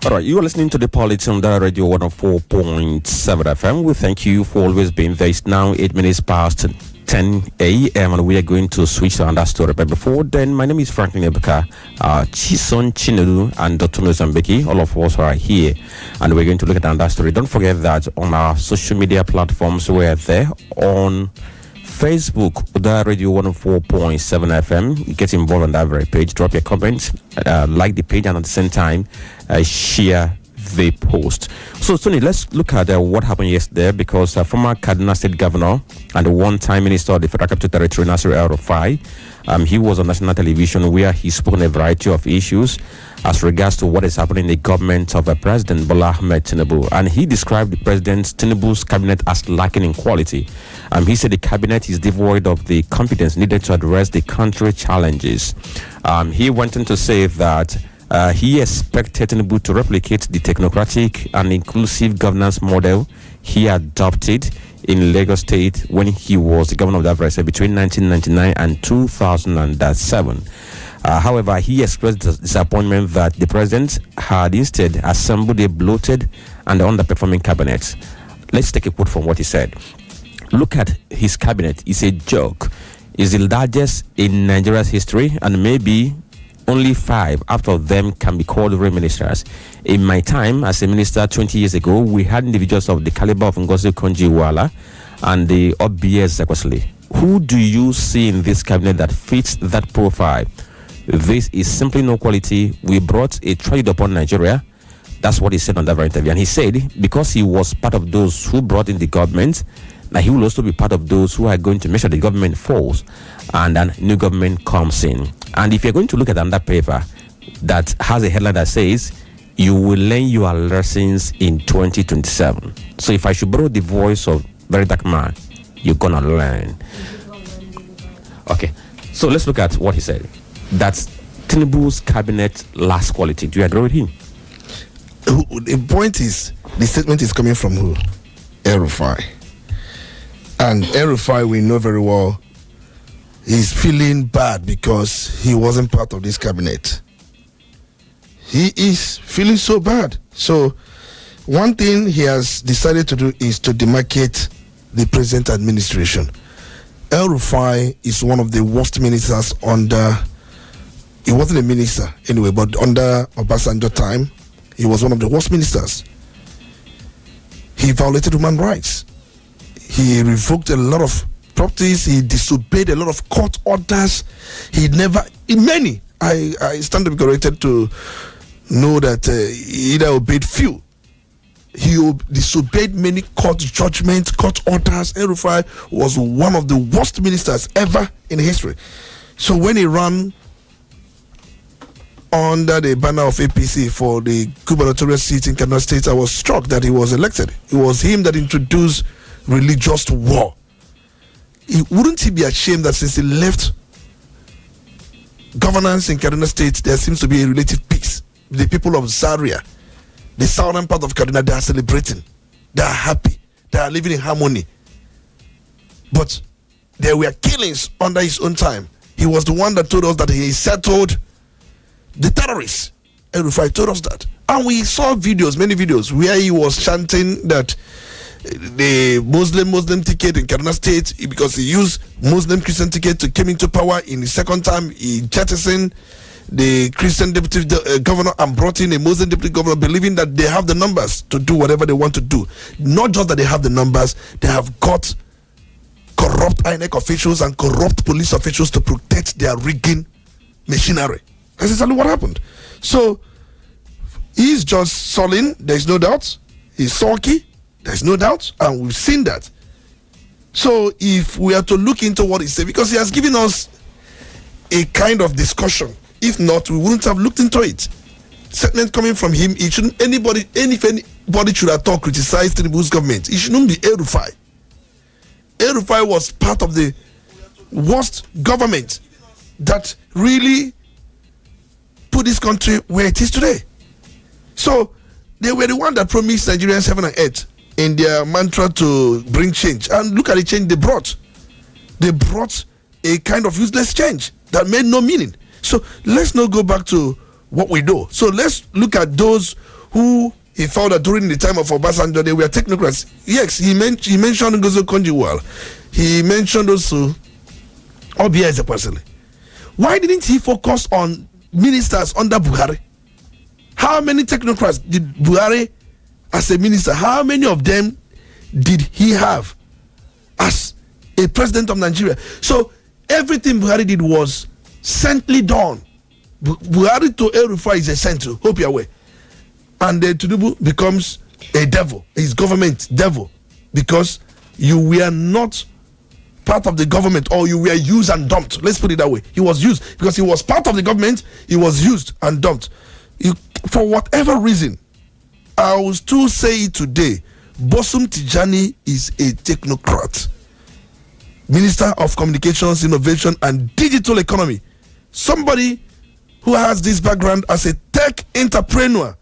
All right, you are listening to The Polity on the Radio 104.7 FM. We thank you for always being there. It's now 8 minutes past 10 a.m. and we are going to switch to another story. But before then, my name is Franklin Ebuka, Chisom, Chinedu, and Dr. Olisa Mbeki. All of us are here, and we're going to look at another story. Don't forget that on our social media platforms, we're there on Facebook, Udala Radio 104.7 FM. Get involved on that very page. Drop your comments, like the page, and at the same time, share the post. So, Tony, let's look at what happened yesterday, because former Kaduna State Governor and the one-time Minister of the Federal Capital Territory, Nasir El-Rufai, he was on national television where he spoke on a variety of issues as regards to what is happening in the government of President Bola Ahmed Tinubu. And he described the President Tinubu's cabinet as lacking in quality. He said the cabinet is devoid of the competence needed to address the country challenges. He went on to say that he expected Tinubu to replicate the technocratic and inclusive governance model he adopted in Lagos State when he was the governor of that state between 1999 and 2007. However, he expressed disappointment that the president had instead assembled a bloated and underperforming cabinet. Let's take a quote from what he said. Look at his cabinet. It's a joke. It's the largest in Nigeria's history, and maybe only 5 out of them can be called real ministers. In my time as a minister 20 years ago, we had individuals of the caliber of Ngozi Konji-Iweala and the OBS Zakwasili. Who do you see in this cabinet that fits that profile? This is simply no quality. We brought a tragedy upon Nigeria. That's what he said on that very interview. And he said, because he was part of those who brought in the government, that he will also be part of those who are going to make sure the government falls and then new government comes in. And if you're going to look at another paper that has a headline that says, you will learn your lessons in 2027. So if I should borrow the voice of very dark man, you're gonna learn. Okay, so let's look at what he said. That's Tinubu's cabinet last quality. Do you agree with him? The point is, the statement is coming from who? El-Rufai. And El-Rufai, we know very well, he's feeling bad because he wasn't part of this cabinet. He is feeling so bad. So one thing he has decided to do is to demarcate the present administration. El-Rufai is one of the worst ministers under, he wasn't a minister anyway, but under Obasanjo time, he was one of the worst ministers. He violated human rights. He revoked a lot of properties. He disobeyed a lot of court orders. He never, in many, I stand to be corrected to know that he either obeyed few. He disobeyed many court judgments, court orders. El-Rufai was one of the worst ministers ever in history. So when he ran under the banner of APC for the gubernatorial seat in Kaduna State, I was shocked that he was elected. It was him that introduced religious war. Wouldn't he be ashamed that since he left governance in Kaduna State, there seems to be a relative peace? The people of Zaria, the southern part of Kaduna, they are celebrating. They are happy. They are living in harmony. But there were killings under his own time. He was the one that told us that he settled the terrorists. El-Rufai told us that. And we saw videos, many videos, where he was chanting that the Muslim ticket in Kaduna State, because he used Muslim Christian ticket to came into power. In his second time, he jettisoned the Christian deputy governor and brought in a Muslim deputy governor, believing that they have the numbers to do whatever they want to do. Not just that they have the numbers, they have got corrupt INEC officials and corrupt police officials to protect their rigging machinery. That's exactly what happened. So he's just sullen, there's no doubt. He's sulky, there's no doubt, and we've seen that. So if we are to look into what he said, because he has given us a kind of discussion, if not, we wouldn't have looked into it. Statement coming from him, it shouldn't, if anybody should at all criticize Tinubu's government, it shouldn't be El-Rufai. El-Rufai was part of the worst government that really put this country where it is today. So they were the one that promised Nigerians heaven and earth in their mantra to bring change. And look at the change they brought. They brought a kind of useless change that made no meaning. So let's not go back to what we do. So let's look at those who he found that during the time of Obasanjo they were technocrats. Yes, he mentioned Ngozi Okonjo-Iweala. He mentioned also Obiya Ezekwesili. Why didn't he focus on ministers under Buhari? How many technocrats did Buhari as a minister, how many of them did he have as a president of Nigeria? So everything Buhari did was saintly done. Buhari to El-Rufai is a saint, hope you're aware. And then Tinubu becomes a devil, his government devil, because you were not part of the government, or you were used and dumped. Let's put it that way. He was used because he was part of the government, he was used and dumped. For whatever reason, I will still say it today, Bosun Tijani is a technocrat. Minister of Communications, Innovation and Digital Economy. Somebody who has this background as a tech entrepreneur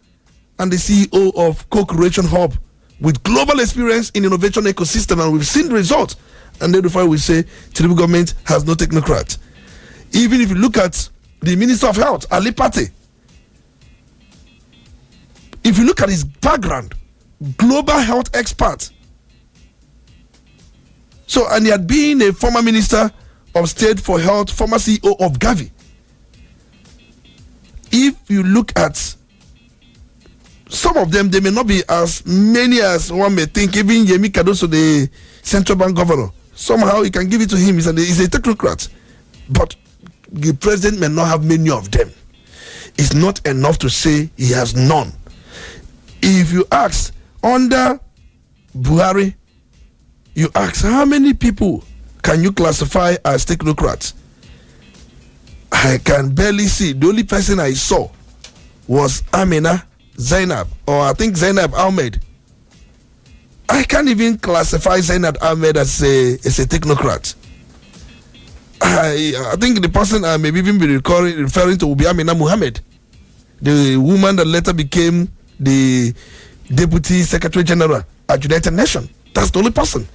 and the CEO of Co-Creation Hub with global experience in innovation ecosystem, and we've seen the results. And then before we say Tinubu government has no technocrat. Even if you look at the Minister of Health, Ali Pate, if you look at his background, global health expert. So, and he had been a former Minister of State for Health, former CEO of Gavi. If you look at some of them, they may not be as many as one may think. Even Yemi Cardoso, the central bank governor, somehow he can give it to him. He's a technocrat. But the president may not have many of them. It's not enough to say he has none. If you ask, under Buhari, you ask, how many people can you classify as technocrats? I can barely see. The only person I saw was Amina Zainab, or I think Zainab Ahmed. I can't even classify Zainab Ahmed as a technocrat. I think the person I may even be referring to will be Amina Muhammad, the woman that later became the Deputy Secretary General at United Nations. That's the only person.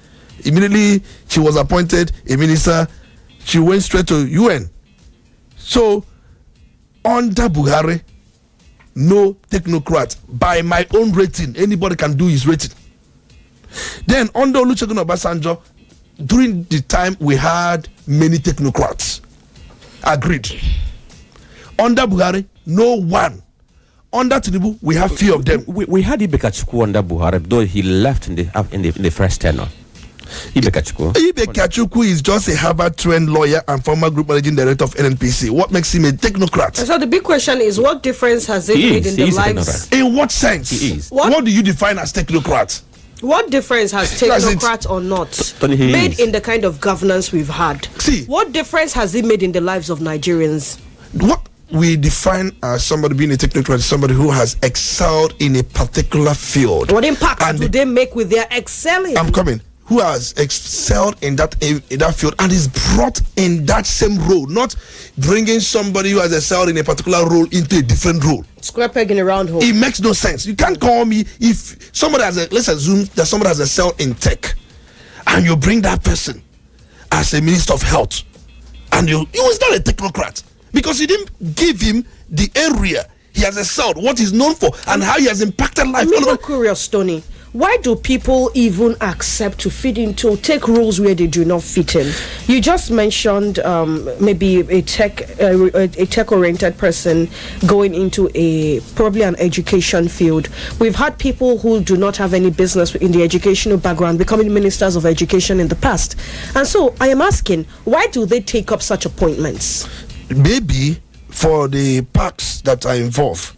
Immediately she was appointed a minister, she went straight to UN. So under Buhari, no technocrat. By my own rating, anybody can do his rating. Then under Olusegun Obasanjo, during the time we had many technocrats. Agreed. Under Buhari, no one. Under Tinubu, we have few of them. We had Ebuka Chukwu under Buhari, though he left in the first tenure. Ebuka Chukwu is just a Harvard-trained lawyer and former group managing director of NNPC. What makes him a technocrat? So the big question is, what difference has it made in the lives? In what sense? He is. What do you define as technocrat? What difference has technocrat or not made in the kind of governance we've had? See, what difference has it made in the lives of Nigerians? What we define as somebody being a technocrat is somebody who has excelled in a particular field. What impact do they make with their excelling? I'm coming. Who has excelled in that field and is brought in that same role, not bringing somebody who has excelled in a particular role into a different role. Square peg in a round hole. It makes no sense. You can't call me if somebody let's assume that somebody has excelled in tech, and you bring that person as a minister of health, and he was not a technocrat because you didn't give him the area he has excelled, what he's known for, and how he has impacted life. I'm curious, Tony. Why do people even accept to take roles where they do not fit in? You just mentioned maybe a tech-oriented person going into probably an education field. We've had people who do not have any business in the educational background becoming ministers of education in the past. And so I am asking, why do they take up such appointments? Maybe for the parks that are involved.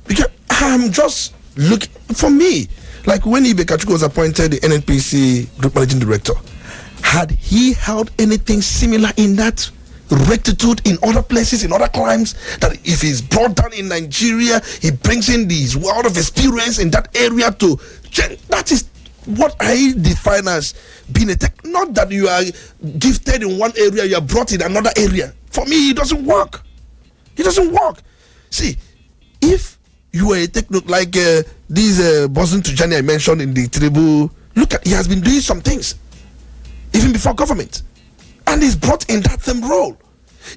Because I'm just looking, for me, like when Ebuka was appointed the NNPC Group Managing Director, had he held anything similar in that rectitude in other places, in other crimes, that if he's brought down in Nigeria, he brings in this world of experience in that area to change? That is what I define as being a tech. Not that you are gifted in one area, you are brought in another area. For me, it doesn't work. See, if you are a techno, like this Bosun Tujani I mentioned in the tribune, look at, he has been doing some things even before government, and he's brought in that same role.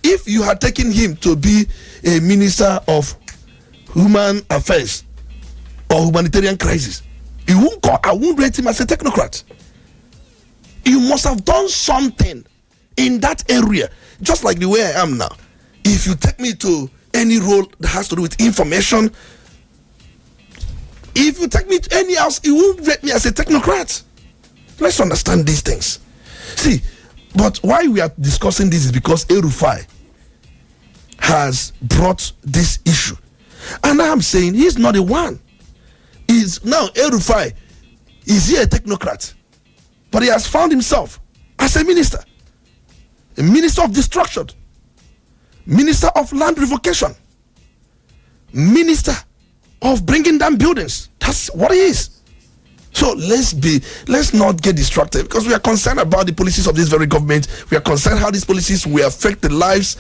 If you had taken him to be a minister of human affairs or humanitarian crisis, I won't rate him as a technocrat. You must have done something in that area, just like the way I am now. If you take me to any role that has to do with information, if you take me to any else, you won't rate me as a technocrat. Let's understand these things. See, but why we are discussing this is because El-Rufai has brought this issue. And I'm saying he's not the one. Now El-Rufai, is he a technocrat? But he has found himself as a minister of destruction, minister of land revocation, minister of bringing down buildings. That's what he is. So let's not get distracted, because we are concerned about the policies of this very government. We are concerned how these policies will affect the lives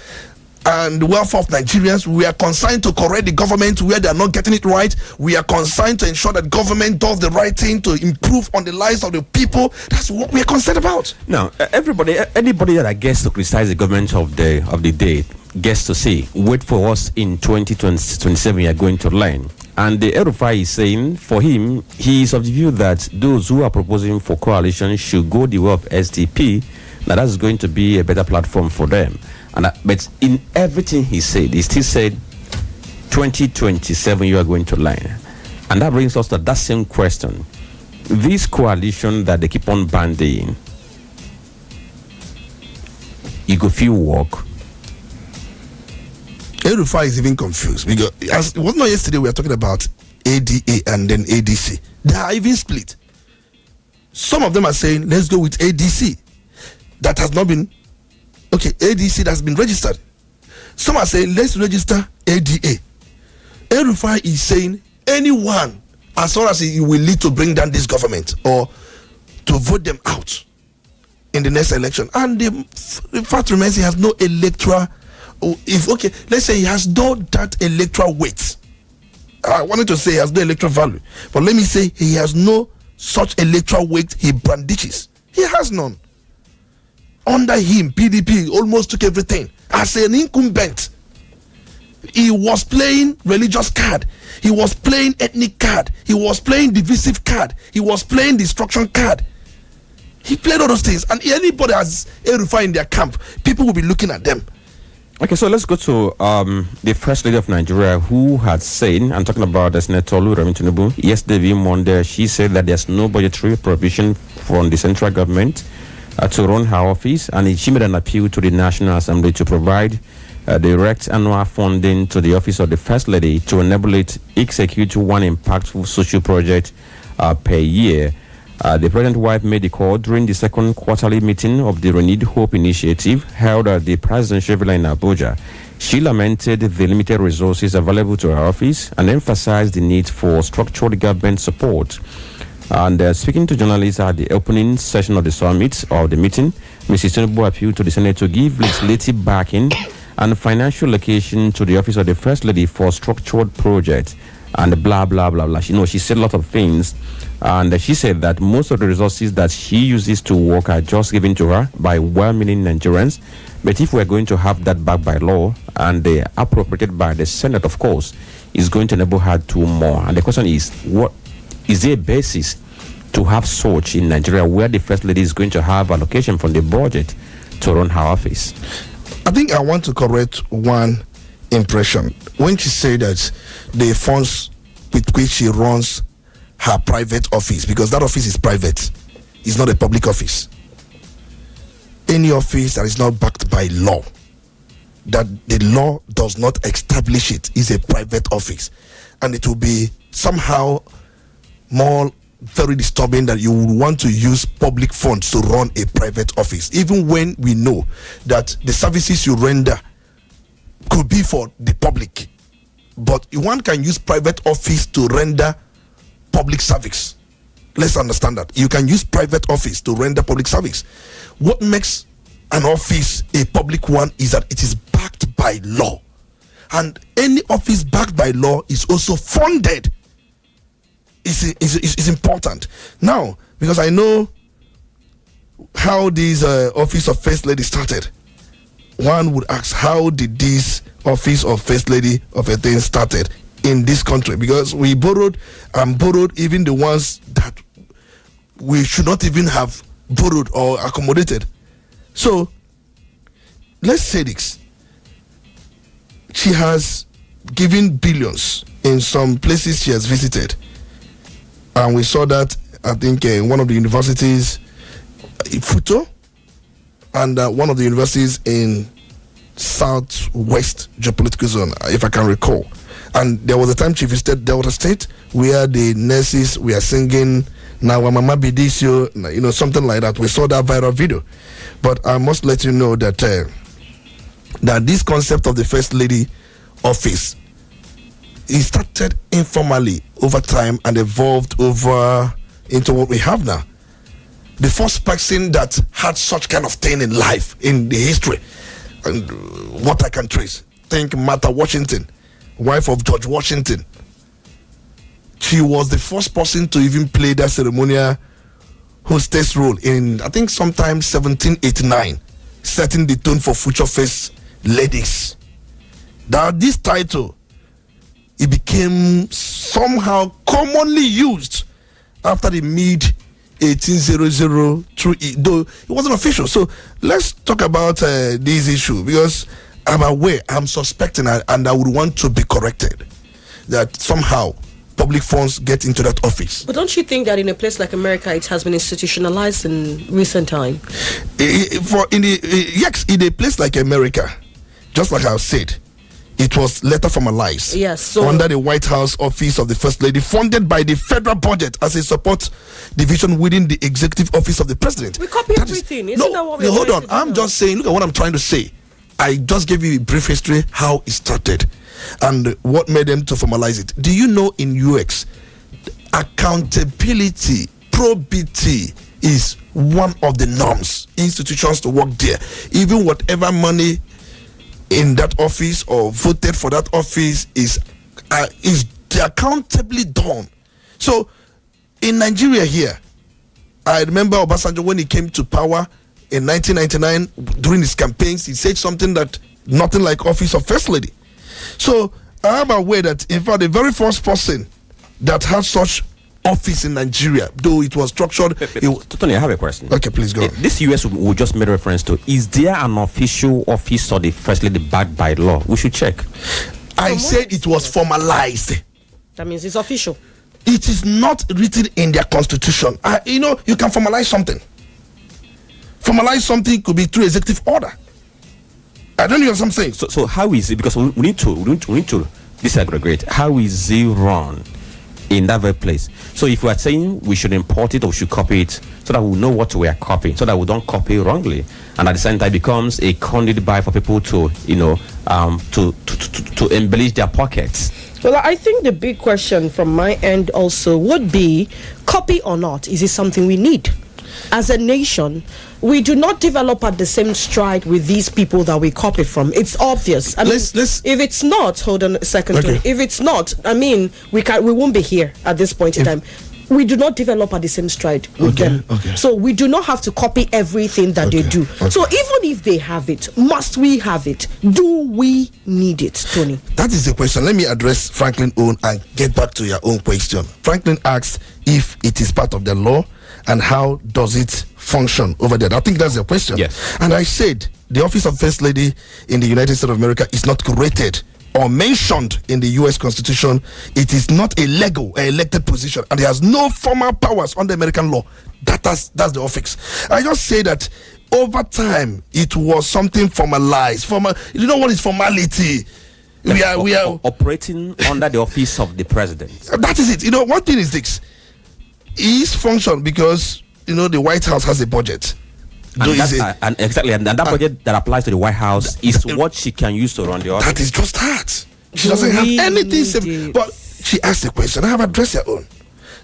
and the welfare of Nigerians. We are concerned to correct the government where they are not getting it right. We are concerned to ensure that government does the right thing to improve on the lives of the people. That's what we are concerned about. Now, anybody that gets to criticize the government of the day gets to say, wait for us in 2027, we are going to learn. And the El-Rufai is saying, for him, he is of the view that those who are proposing for coalition should go the way of SDP. Now that's going to be a better platform for them. But in everything he said, he still said 2027 you are going to learn. And that brings us to that same question. This coalition that they keep on banding, you go feel work. El-Rufai is even confused, because as it was not yesterday we were talking about ADA and then ADC. They are even split. Some of them are saying let's go with ADC. That has not been ADC that has been registered. Some are saying let's register ADA. El-Rufai is saying anyone, as long as it will lead to bring down this government or to vote them out in the next election. And the fact remains he has no electoral. Let's say he has no that electoral weight. I wanted to say he has no electoral value, but let me say he has no such electoral weight he brandishes. He has none. Under him, PDP almost took everything. As an incumbent, he was playing religious card, he was playing ethnic card, he was playing divisive card, he was playing destruction card. He played all those things, and anybody has El-Rufai in their camp, people will be looking at them. Okay, so let's go to the First Lady of Nigeria, who had said, I'm talking about Senator Oluremi Tinubu, yesterday Monday, she said that there's no budgetary provision from the central government to run her office, and she made an appeal to the National Assembly to provide direct annual funding to the office of the First Lady to enable it execute one impactful social project per year. The president's wife made the call during the second quarterly meeting of the Renewed Hope Initiative held at the presidential villa in Abuja. She lamented the limited resources available to her office and emphasized the need for structured government support. And speaking to journalists at the opening session of the summit of the meeting, Mrs. Tinubu appealed to the Senate to give legislative backing and financial allocation to the office of the First Lady for structured projects and blah, blah, blah, blah. She said a lot of things. And she said that most of the resources that she uses to work are just given to her by well-meaning Nigerians. But if we're going to have that backed by law and appropriated by the Senate, of course, is going to enable her to more. And the question is, what is there a basis to have such in Nigeria where the First Lady is going to have allocation from the budget to run her office? I think I want to correct one impression. When she said that the funds with which she runs her private office, because that office is private, it's not a public office. Any office that is not backed by law, that the law does not establish it, is a private office. And it will be somehow more very disturbing that you would want to use public funds to run a private office, even when we know that the services you render could be for the public. But one can use private office to render public service. Let's understand that. You can use private office to render public service. What makes an office a public one is that it is backed by law. And any office backed by law is also funded. It's important. Now, because I know how this office of First Lady started, one would ask, how did this office of First Lady of a thing started in this country? Because we borrowed even the ones that we should not even have borrowed or accommodated. So let's say this: she has given billions in some places she has visited, and we saw that I think in one of the universities in Futo and one of the universities in Southwest geopolitical zone, if I can recall. And there was a time she visited Delta State where the nurses were singing "Now Mama Bidisio," something like that. We saw that viral video. But I must let you know that that this concept of the First Lady office, it started informally over time and evolved over into what we have now. The first person that had such kind of thing in life, in the history, and what I can trace, think Martha Washington, wife of George Washington. She was the first person to even play that ceremonial hostess role in, I think, sometime 1789, setting the tone for future first ladies. Now, this title, it became somehow commonly used after the mid 1800 through, though it wasn't official. So let's talk about this issue, because I'm aware, I'm suspecting, and I would want to be corrected, that somehow public funds get into that office. But don't you think that in a place like America, it has been institutionalized in recent time? Yes, in a place like America, just like I've said, it was later formalized. Yes, so under the White House office of the First Lady, funded by the federal budget as a support division within the executive office of the president. We copy everything. Isn't that what we're hold on. to do I'm now? just saying, look at what I'm trying to say. I just gave you a brief history, how it started, and what made them to formalize it. Do you know in UX, accountability, probity is one of the norms, institutions to work there. Even whatever money in that office or voted for that office is accountably done. So in Nigeria here, I remember Obasanjo, when he came to power in 1999, during his campaigns, he said something that nothing like office of First Lady. So I am aware that, in fact, the very first person that had such office in Nigeria, though it was structured. Tony, I have a question. Okay, please go on. This US we just made reference to, is there an official office of the First Lady backed by law? We should check. I said it was formalized. That means it's official. It is not written in their constitution. You can formalize something. Formalize something could be through executive order. I don't know what I'm saying. So how is it? Because we need to disaggregate. How is it run in that very place? So if we are saying we should import it or we should copy it, so that we know what we are copying, so that we don't copy wrongly, and at the same time becomes a conduit buy for people to to embellish their pockets. Well, I think the big question from my end also would be, copy or not, is it something we need? as a nation, we do not develop at the same stride with these people that we copy from. It's obvious. I mean, if it's not, hold on a second, Tony. If it's not, I mean, we won't be here at this point in time. We do not develop at the same stride with them. So we do not have to copy everything that they do. So even if they have it, must we have it? Do we need it, Tony? That is the question. Let me address Franklin's own and get back to your own question. Franklin asked if it is part of the law and how does it function over there. I think that's the question. Yes. And I said the office of First Lady in the United States of America is not created or mentioned in the U.S. Constitution. It is not a legal, elected position, and it has no formal powers under American law. That's the office. I just say that over time it was something formalized. You know what is formality? We are operating under the office of the president. That is it. You know, one thing is this: is function because the White House has a budget. And that budget that applies to the White House is what she can use to run the office. That is just that. She doesn't have anything. But she asked the question. I have addressed her own.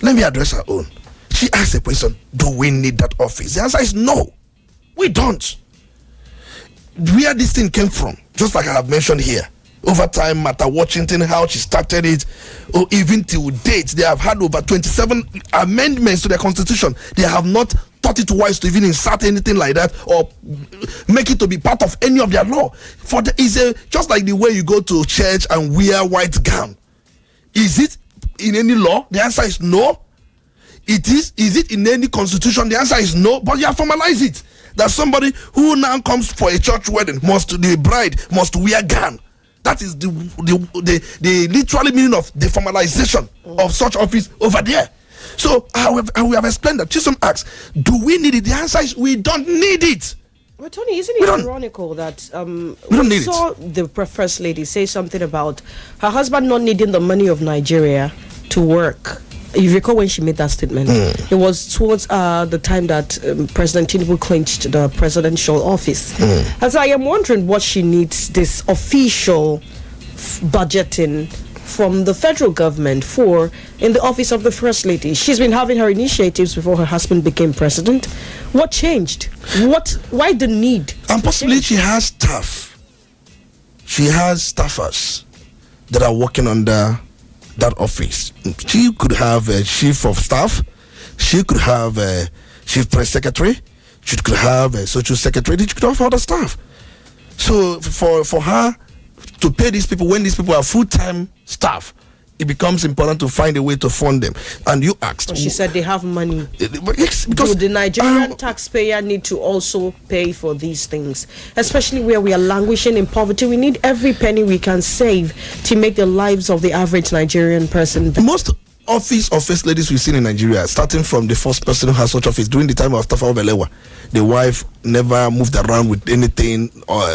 Let me address her own. She asked the question, do we need that office? The answer is no. We don't. Where this thing came from, just like I have mentioned here, over time, Martha Washington, how she started it, or even till date, they have had over 27 amendments to their constitution. They have not thought it wise to even insert anything like that or make it to be part of any of their law. Just like the way you go to church and wear white gown. Is it in any law? The answer is no. Is it in any constitution? The answer is no. But you have formalized it. That somebody who now comes for a church wedding the bride must wear gown. That is the literal meaning of the formalization of such office over there. So we have explained that. Chisom asks, do we need it? The answer is we don't need it. Well, Tony, isn't it ironical that we saw the First Lady say something about her husband not needing the money of Nigeria to work? You recall when she made that statement? It was towards the time that President Tinubu clinched the presidential office. And so I am wondering what she needs this official budgeting from the federal government for in the office of the First Lady. She's been having her initiatives before her husband became president. What changed? Why the need? And possibly she has staff. She has staffers that are working under that office. She could have a chief of staff. She could have a chief press secretary. She could have a social secretary. She could have other staff. So for her to pay these people when these people are full-time staff, it becomes important to find a way to fund them. And you asked. But she said they have money. Yes, because do the Nigerian taxpayer need to also pay for these things? Especially where we are languishing in poverty. We need every penny we can save to make the lives of the average Nigerian person better. Most office of first ladies we've seen in Nigeria, starting from the first person who has such office during the time of Tafawa Balewa, the wife never moved around with anything.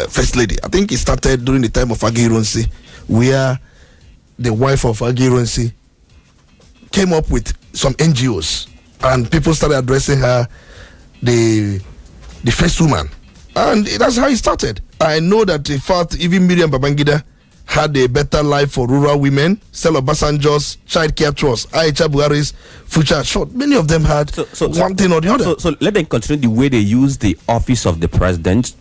First lady, I think it started during the time of Agironsi, where the wife of Agironsi came up with some NGOs and people started addressing her the first woman, and that's how it started. I know that in fact even Miriam Babangida had a better life for rural women. Stella Obasanjo's child care trust, Aisha Buhari's future short. Many of them had one thing or the other. So let them continue the way they use the office of the president,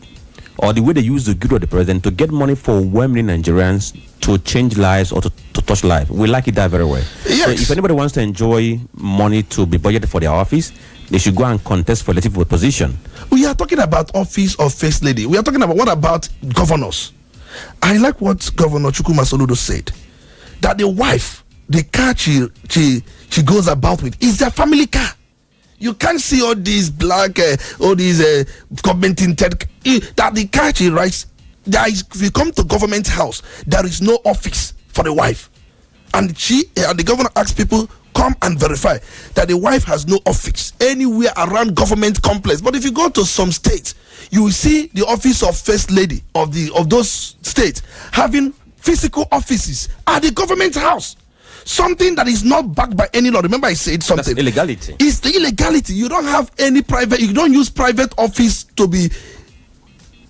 or the way they use the good of the president to get money for women Nigerians to change lives or to touch lives. We like it that very well. Yes. So if anybody wants to enjoy money to be budgeted for their office, they should go and contest for elective position. We are talking about office of first lady. We are talking about, what about governors? I like what Governor Chukwuma Soludo said, that the wife, the car she goes about with is their family car. You can't see all these government tinted, that the car she rides, if you come to government house, there is no office for the wife. And the governor asks people, come and verify that the wife has no office anywhere around government complex. But if you go to some states, you will see the office of first lady of those states having physical offices at the government house. Something that is not backed by any law. Remember I said something. That's illegality. It's the illegality. You don't have any private, you don't use private office to be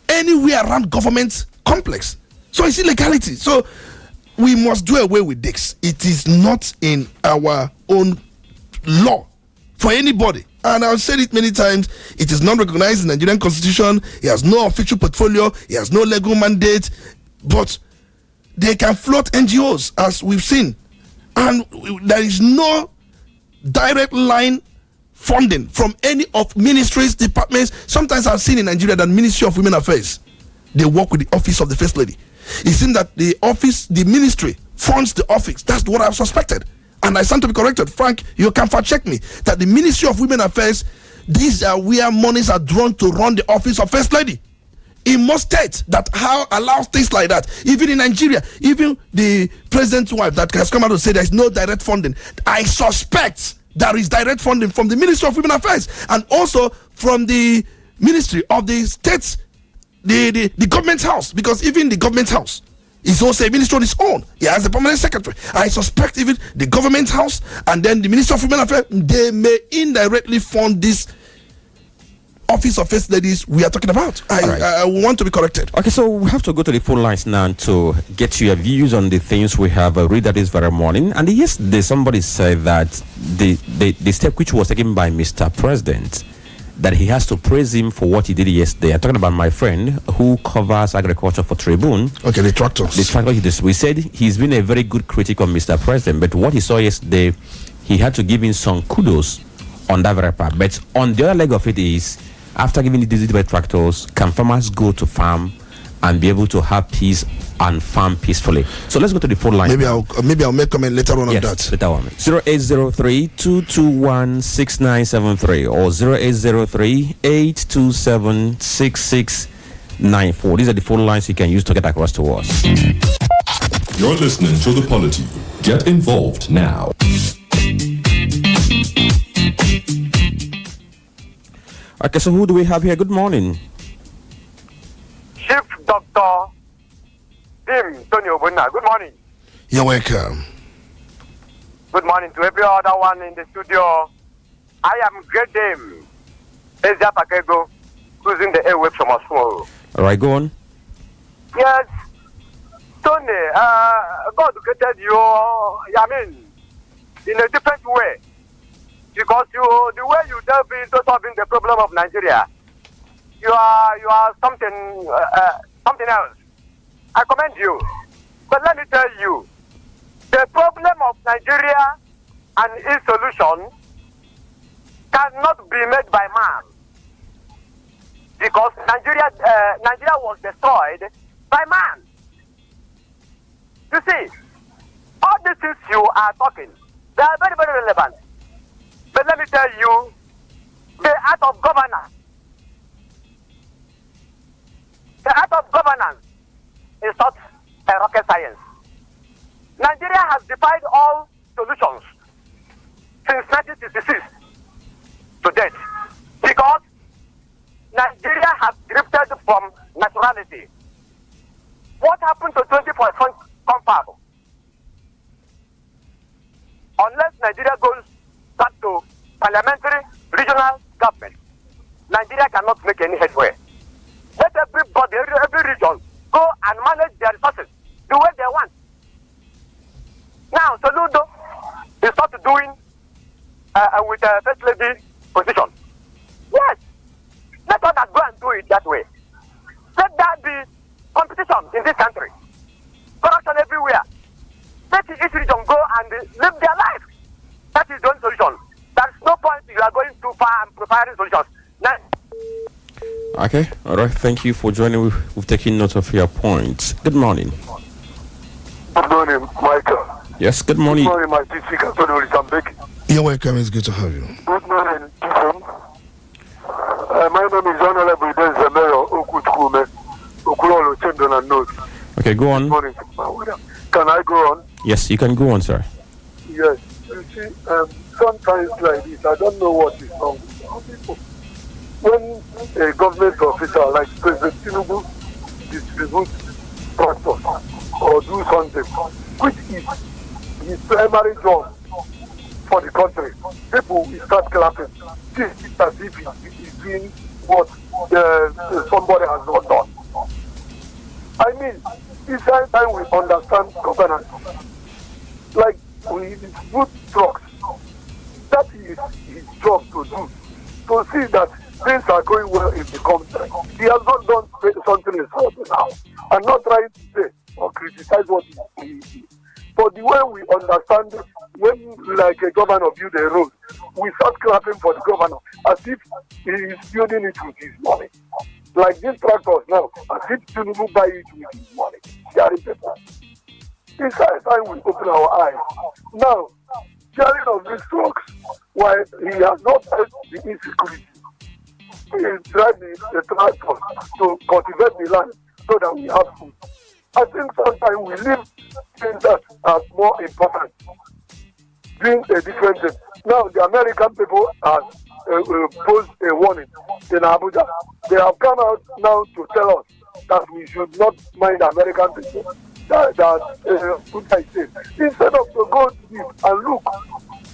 anywhere around government complex. So it's illegality. So we must do away with this. It is not in our own law for anybody And I've said it many times, it is not recognized in the Nigerian constitution. He has no official portfolio. He has no legal mandate. But they can float NGOs, as we've seen. And there is no direct line funding from any of ministries, departments. Sometimes I've seen in Nigeria that Ministry of Women Affairs, they work with the office of the First Lady. It seems that the ministry funds the office. That's what I've suspected. And I stand to be corrected. Frank, you can fact check me that the Ministry of Women Affairs, these are where monies are drawn to run the office of First Lady. In most states that allows things like that, even in Nigeria, even the president's wife that has come out to say there's no direct funding, I suspect there is direct funding from the Ministry of Women Affairs and also from the Ministry of the States, the government house, because even the government house is also a ministry on its own. He has a permanent secretary. I suspect even the government house and then the Ministry of Women Affairs, they may indirectly fund this office of First Ladies we are talking about. I want to be corrected. Okay, so we have to go to the phone lines now to get your views on the things we have read that this very morning. And yesterday somebody said that the step which was taken by Mr. President, that he has to praise him for what he did yesterday. I'm talking about my friend who covers agriculture for Tribune. Okay, the tractors. We said he's been a very good critic of Mr. President, but what he saw yesterday, he had to give him some kudos on that very part. But on the other leg of it is, after giving the tractors, can farmers go to farm and be able to have peace and farm peacefully? So let's go to the phone line. Maybe I'll make comment later on that. Later on. 0803-221-6973 or 0803-827-6694. These are the phone lines you can use to get across to us. You're listening to The Polity. Get involved now. Okay, so who do we have here? Good morning. Chief Dr. Tim Tony Obuna. Good morning. You're welcome. Good morning to every other one in the studio. I am Great Dame Ezia Pakego, cruising the airwaves from Osmo. All right, go on. Yes, Tony, God created you, in a different way. Because the way you delve into solving the problem of Nigeria, you are something else. I commend you. But let me tell you, the problem of Nigeria and its solution cannot be made by man. Because Nigeria was destroyed by man. You see, all these things you are talking, they are very, very relevant. But let me tell you, the art of governance is not a rocket science. Nigeria has defied all solutions since 1966 to date because Nigeria has drifted from naturality. What happened to 20% confab? Unless Nigeria goes back to parliamentary regional government, Nigeria cannot make any headway. Let everybody, every region, go and manage their resources the way they want. Now, Soludo is not doing with the First Lady position. Yes, let others go and do it that way. Let that be competition in this country. Corruption everywhere. Let each region go and live their life. That is the only solution. There's no point you are going too far and preparing solutions. Now, okay, all right. Thank you for joining. We've taken note of your points. Good morning. good morning, Michael. Yes, good morning. Good morning, my district attorney, Olisa Mbeki. You're welcome. It's good to have you. Good morning, Chisom. My name is Honorable Denzemero Okutukume, Okulolo Chendon and Note. Okay, go on. Good morning. Can I go on? Yes, you can go on, sir. Yes. You see, sometimes like this, I don't know what is wrong with some people. When a government officer like President Tinubu distributes tractors or do something, which is his primary job for the country, people will start clapping. This is as if he is doing what somebody has not done. I mean, it's high time we understand governance. Like we distribute trucks. That is his job to do. to see that things are going well in the country. He has not done something in something now. I'm not trying to say or criticize what he did. But the way we understand it, when like a governor build a road, we start clapping for the governor as if he is building it with his money. Like these tractors now, as if Tinubu buy it with his money. Carry paper. It's high time we open our eyes. Now, carrying of these trucks, while he has not helped the insecurity, he is driving the tractors to cultivate the land so that we have food. I think sometimes we leave things that are more important, doing a different thing. Now, the American people have posed a warning in Abuja. They have come out now to tell us that we should not mind American people. Instead of to go deep and look,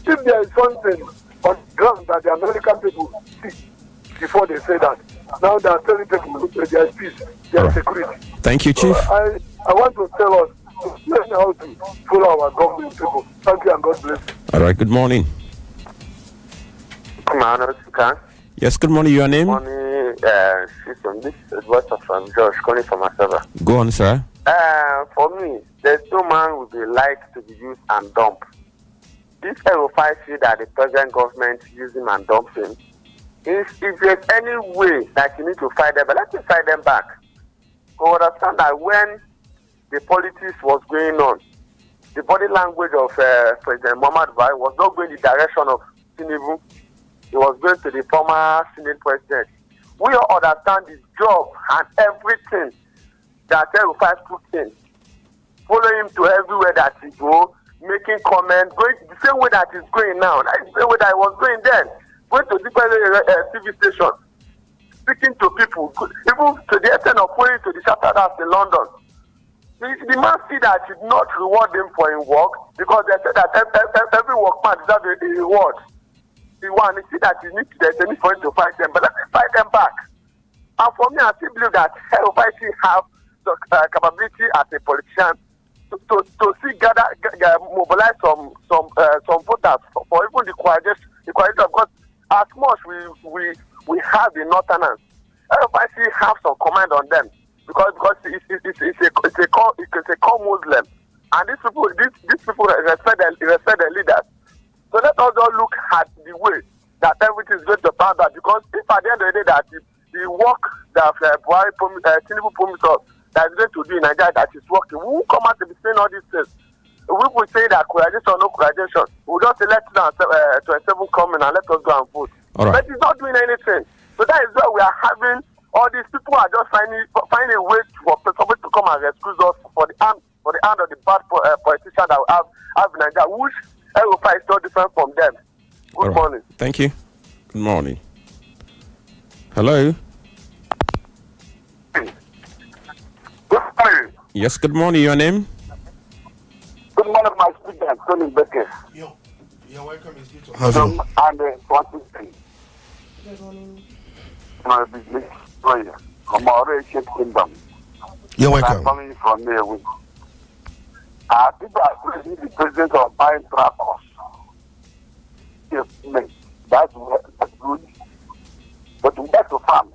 if there is something on the ground that the American people see before they say that, now they are telling people there is peace, there is security. Thank you, Chief. So I want to tell us to learn how to follow our government people. Thank you and God bless you. All right, good morning. Yes, good morning. Your name? Good morning, Chisom. This is voice of George calling from Asaba. Go on, sir. For me, there's no man would be like to be used and dumped. If Erufai see that the present government use him and dump him, if there's any way that you need to fight them, but let me fight them back. You understand that when the politics was going on, the body language of President Muhammad Buhari was not going in the direction of Tinubu. It was going to the former Senate president. We all understand his job and everything that Erufai put in. Follow him to everywhere that he go, making comments, going the same way that he's going now. That's the same way that he was going then. Going to different TV stations, speaking to people, even to the extent of going to the chapter house in London. The man see that he did not reward him for his work because they said that every workman deserves a reward. He see that there's a need for him to fight them, but let me fight them back. And for me, I still believe that everybody have the capability as a politician to see mobilize some voters for even the coalition, because as much we have the northerners, everybody have some command on them because it's a core Muslim, and these people respect their leaders. So let us all look at the way that everything is going to pan out, because if at the end of the day that the work that Tinubu promised us that is going to do in Nigeria that is working, we won't come out to be saying all these things. We will say that coalition or no coalition. We'll just say let 27 come in and let us go and vote. All right. But it's not doing anything. So that is why we are having all these people are just finding a way for somebody to come and rescue us for the hand of the bad politician that we have in Nigeria, which Europa is so different from them. Good morning. Thank you. Good morning. Hello. Good morning. Yes, good morning. Your name? Good morning, my student, Olisa Mbeki. You're welcome. It's good to have you. And good morning. My business lawyer from our ancient kingdom. You're welcome. I'm coming from there with. I think that the president of buying tractors. Yes, that's good. But we have to farm.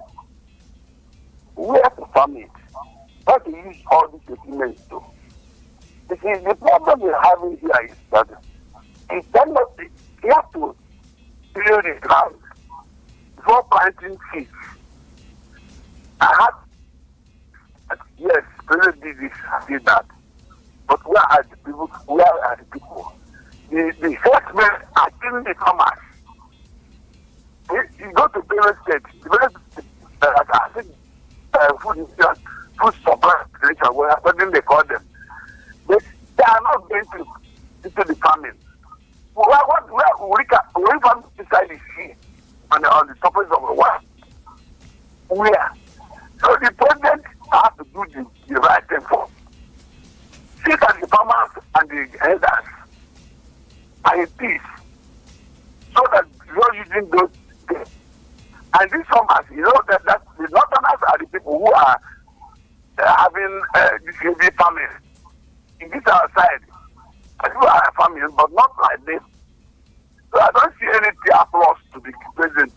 We have to farm it. What to use all these equipment to? You see, the problem we're having here is that you have to clear the ground before planting seeds. Yes, President did this, did that. But where are the people? Where are the people? The herdsmen are killing the farmers. You go to various states, I think food supply, whatever they call them. They are not going into the farming. We farm inside the sea on the surface of the water. Where? So the president has to do the right thing for. See that the farmers and the elders are in peace, so that you're using those things. And these farmers, that the northerners are the people who are having this heavy farming. In this outside, people are farming, but not like this. So I don't see anything applause to the president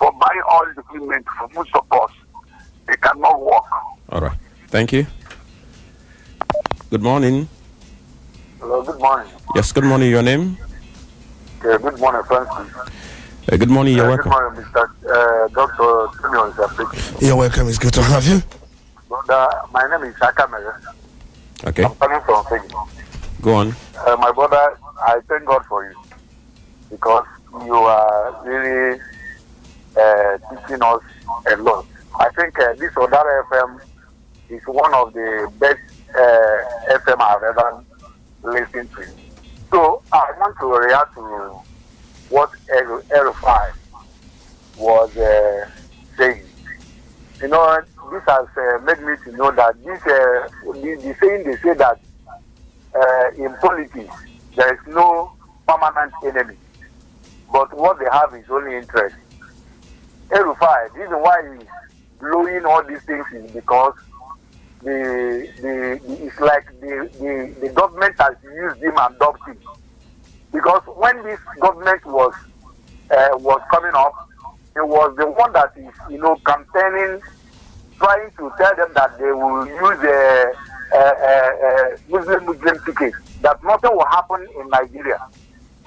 for buying all the equipment for food support. They cannot work. All right. Thank you. Good morning. Hello, good morning. Yes, good morning. Your name? Good morning, Francis. Good morning. You're welcome. Good morning, Mr. Dr. Olisa Mbeki. You're welcome. It's good to have you. Brother, my name is Akamere. Okay. I'm calling from Fegi. Go on. My brother, I thank God for you because you are really teaching us a lot. I think this Udala FM is one of the best FM I've ever listened to. So I want to react to what L5 was saying. You know, this has made me to know that the saying they say that in politics there is no permanent enemy, but what they have is only interest. L5, the reason why he's blowing all these things is because it's like the government has used him and dumped him. Because when this government was coming up, it was the one that is, campaigning, trying to tell them that they will use Muslim tickets, that nothing will happen in Nigeria.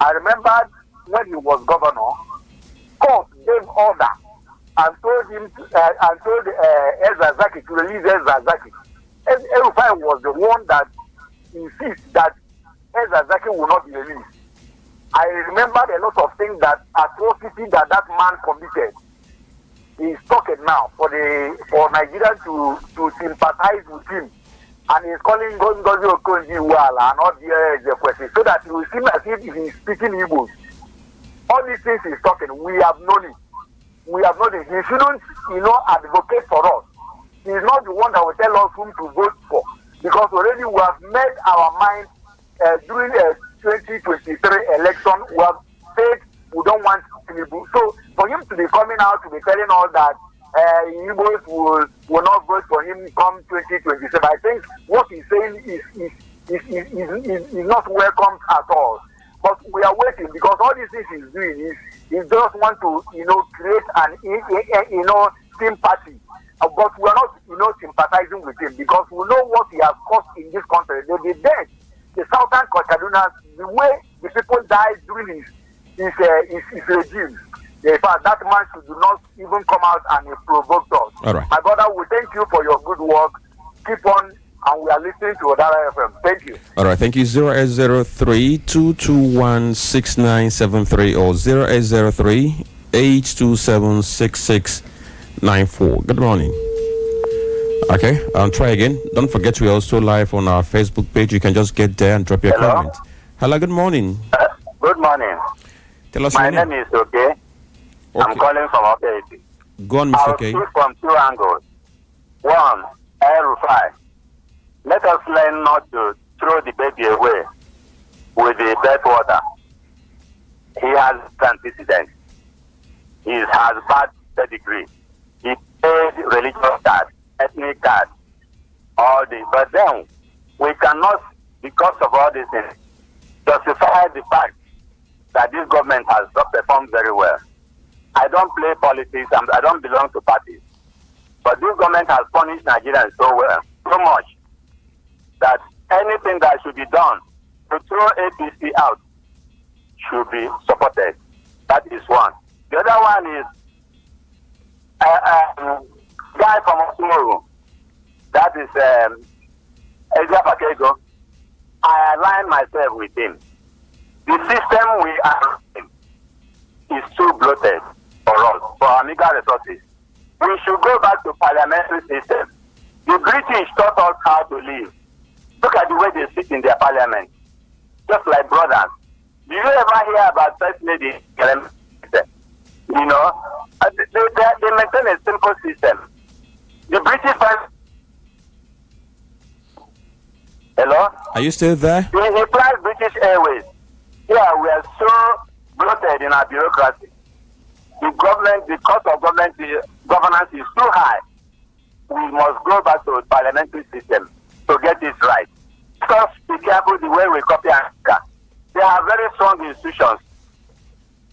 I remember when he was governor, court gave order and told him and told Ezra Zaki to release Ezra Zaki. Erufai was the one that insists that Ezra Zaki will not be released. I remembered a lot of things that atrocity that man committed. He's talking now for Nigeria to sympathize with him, and he's calling Ngozi Okonjo-Iweala and all the questions so that it will seem as if he's speaking Igbo. All these things he's talking, we have known it. We have known it. He shouldn't, advocate for us. He's not the one that will tell us whom to vote for, because already we have made our mind during the 2023 election. We have said we don't want Tinubu. So for him to be coming out to be telling us that Igbos will not vote for him come 2027, I think what he's saying is not welcome at all. But we are waiting, because all these things he's doing is he just want to create an sympathy. But we are not sympathizing with him, because we know what he has caused in this country. The death, the southern Kaduna, the way the people died during his regime. In fact, that man should not even come out and provoke us. All right. My brother, we thank you for your good work. Keep on, and we are listening to Udala FM. Thank you. All right, thank you. 0803-221-6973 or 0803-827-6694. Good morning. Okay, I'll try again. Don't forget we're also live on our Facebook page. You can just get there and drop your comment. Hello, good morning. Good morning. Tell us My your name. name is Okay. I'm calling from Polity. Go on, Mr. I'll K. speak from two angles. One, L5. Let us learn not to throw the baby away with the bathwater. He has antecedents. He has bad pedigree. He paid religious card, ethnic card, all this. But then we cannot, because of all these things, justify the fact that this government has not performed very well. I don't play politics and I don't belong to parties. But this government has punished Nigerians so well, so much, that anything that should be done to throw APC out should be supported. That is one. The other one is guy from Osumuru. That is Ezra Pakego. I align myself with him. The system we are in is too bloated for us, for our meager resources. We should go back to parliamentary system. The British taught us how to live. Look at the way they sit in their parliament, just like brothers. Do you ever hear about First Lady? They maintain a simple system. The British. Hello? Are you still there? He flies British Airways. Yeah, we are so bloated in our bureaucracy. The cost of governance is too high. We must go back to a parliamentary system to get it right. Just be careful the way we copy Africa. They are very strong institutions.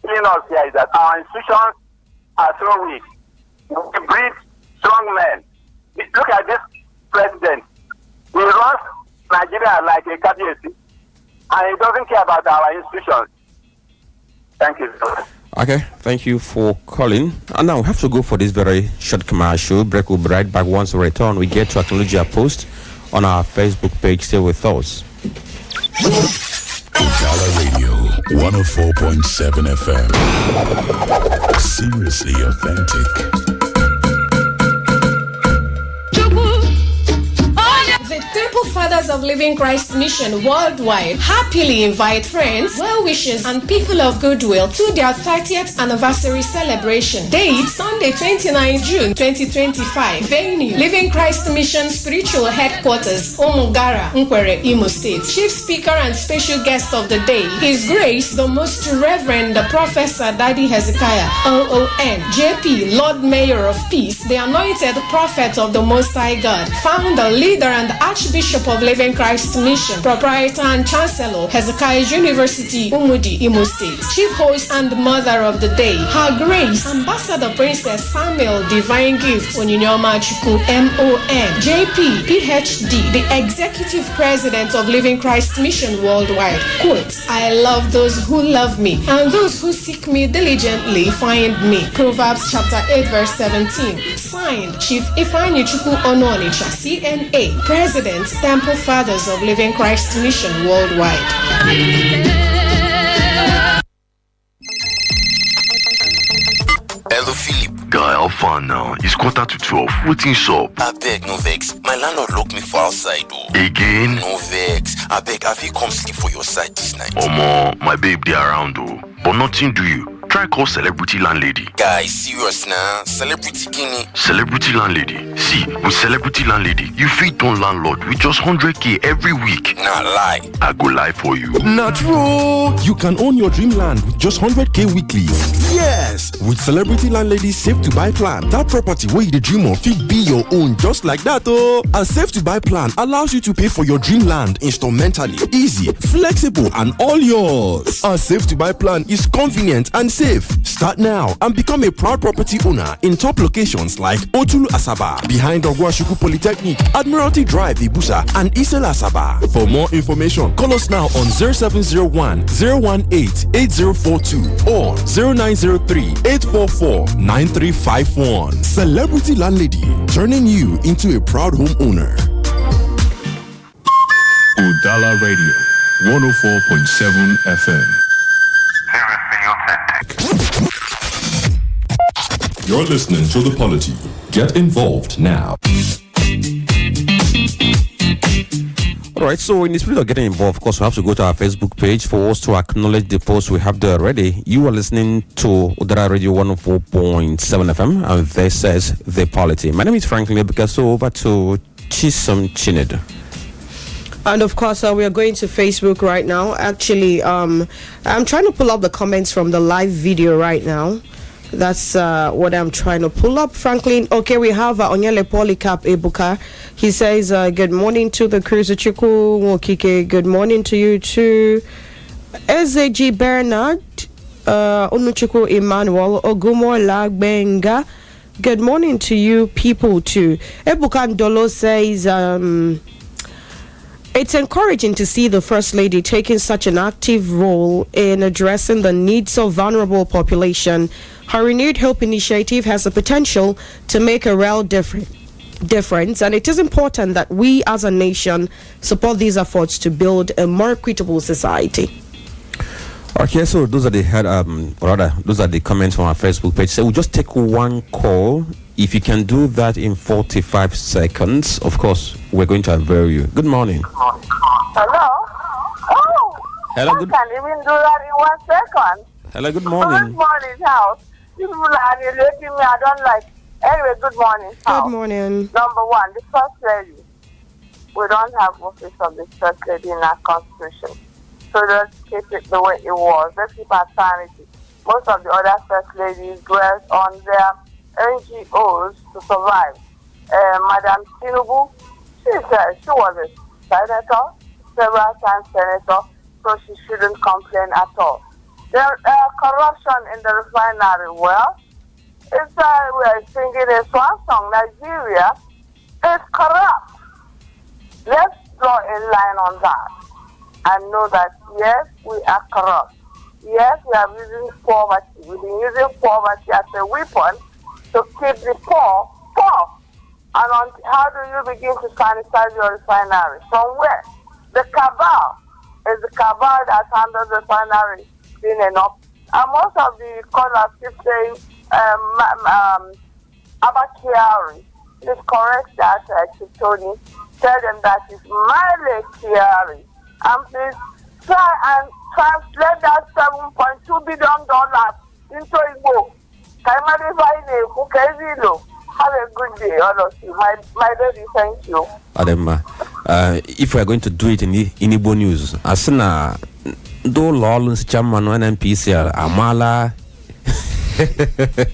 In us here is that our institutions are so weak. We breed strong men. Look at this president. He runs Nigeria like a KBC, and he doesn't care about our institutions. Thank you. Okay, thank you for calling. And now we have to go for this very short commercial break. We'll be right back. Once we return, we get to acknowledge your post on our Facebook page. Stay with us. Udala Radio 104.7 FM. Seriously authentic. The Temple Fathers of Living Christ Mission worldwide happily invite friends, well-wishers, and people of goodwill to their 30th anniversary celebration. Date, Sunday 29 June 2025. Venue, Living Christ Mission Spiritual Headquarters, Omugara, Nkwere, Imo State. Chief Speaker and special guest of the day, His Grace, the Most Reverend Professor Daddy Hezekiah, OON, JP, Lord Mayor of Peace, the Anointed Prophet of the Most High God, founder, leader, and Archbishop of Living Christ Mission, Proprietor and Chancellor, Hezekiah University, Umudi, Imo State. Chief host and mother of the day, Her Grace, Ambassador Princess Samuel Divine Gift, Onyinyeoma Chukwu, MON, JP, PhD, the Executive President of Living Christ Mission Worldwide. Quote, I love those who love me, and those who seek me diligently find me. Proverbs chapter 8 verse 17. Signed, Chief Ifeanyi Chukwu Onitsha, CNA, President, Temple Fathers of Living Christ Mission Worldwide. Hello, Philip. Guy, how far now? It's 11:45. Waiting up. I beg, no vex. My landlord locked me for outside, though. Again? No vex. I beg, have you come sleep for your side this night? Omo, my babe, they around, though. But nothing do you. Try call celebrity landlady. Guy, serious now. Celebrity kini. Celebrity landlady. See, with celebrity landlady, you feed on landlord with just 100k every week. Nah, lie. I go lie for you. Not true. You can own your dream land with just 100k weekly. Yes, with Celebrity Landlady Save to Buy plan, that property where you dream of fit be your own just like that. Oh, a Save to Buy plan allows you to pay for your dream land instrumentally, easy, flexible, and all yours. A Save to Buy plan is convenient and safe. Start now and become a proud property owner in top locations like Otulu Asaba, behind Ogwashuku Polytechnic, Admiralty Drive, Ibusa, and Isel Asaba. For more information, call us now on 0701 018 8042 or 0903 844 9351. Celebrity Landlady, turning you into a proud homeowner. Udala Radio 104.7 FM. You're listening to The Polity. Get involved now. Alright, so in the spirit of getting involved, of course, we have to go to our Facebook page for us to acknowledge the post we have there already. You are listening to Udala Radio 104.7 FM, and this says The Polity. My name is Franklin and Ebuka, so over to Chisom Chinedu. And of course, we are going to Facebook right now. Actually, I'm trying to pull up the comments from the live video right now. That's what I'm trying to pull up. Franklin, okay, we have Onyele Polycarp Ebuka. He says, good morning to the crew. Chuku Wokike, good morning to you too. SAG Bernard, Onuchuku Emmanuel, Ogumo Lagbenga, good morning to you people too. Ebuka Ndolo says, it's encouraging to see the First Lady taking such an active role in addressing the needs of vulnerable population. Her Renewed Hope initiative has the potential to make a real difference, and it is important that we as a nation support these efforts to build a more equitable society. Okay, so those are the comments from our Facebook page. So we'll just take one call. If you can do that in 45 seconds, of course, we're going to avail you. Good morning. Hello? Oh! Hello, I can't even do that in 1 second. Hello, good morning. Good morning, house. People are relating me, I don't like. Anyway, good morning, house. Good morning. Number one, the First Lady. We don't have office of the First Lady in our constitution. So let's keep it the way it was. Let's keep our sanity. Most of the other First Ladies dwell on their NGOs to survive. Madam Tinubu, she said she was a senator, several times senator, so she shouldn't complain at all. There corruption in the refinery. Well, It's we are singing a swan song. Nigeria is corrupt. Let's draw a line on that and know that yes, we are corrupt. Yes, we are using poverty. We've been using poverty as a weapon to keep the poor poor. And how do you begin to sanitize your refinery? From where? The cabal is the cabal that handles the refinery clean enough. And most of the callers keep saying Abakiari. Please correct that, Tony. Tell them that it's Miley Kiari. And please try and translate that $7.2 billion into Igbo. Have a good day, all of you. My lady, thank you. Adema, if we are going to do it in Igbo news, asina do lolun's chairman and NPC Amala.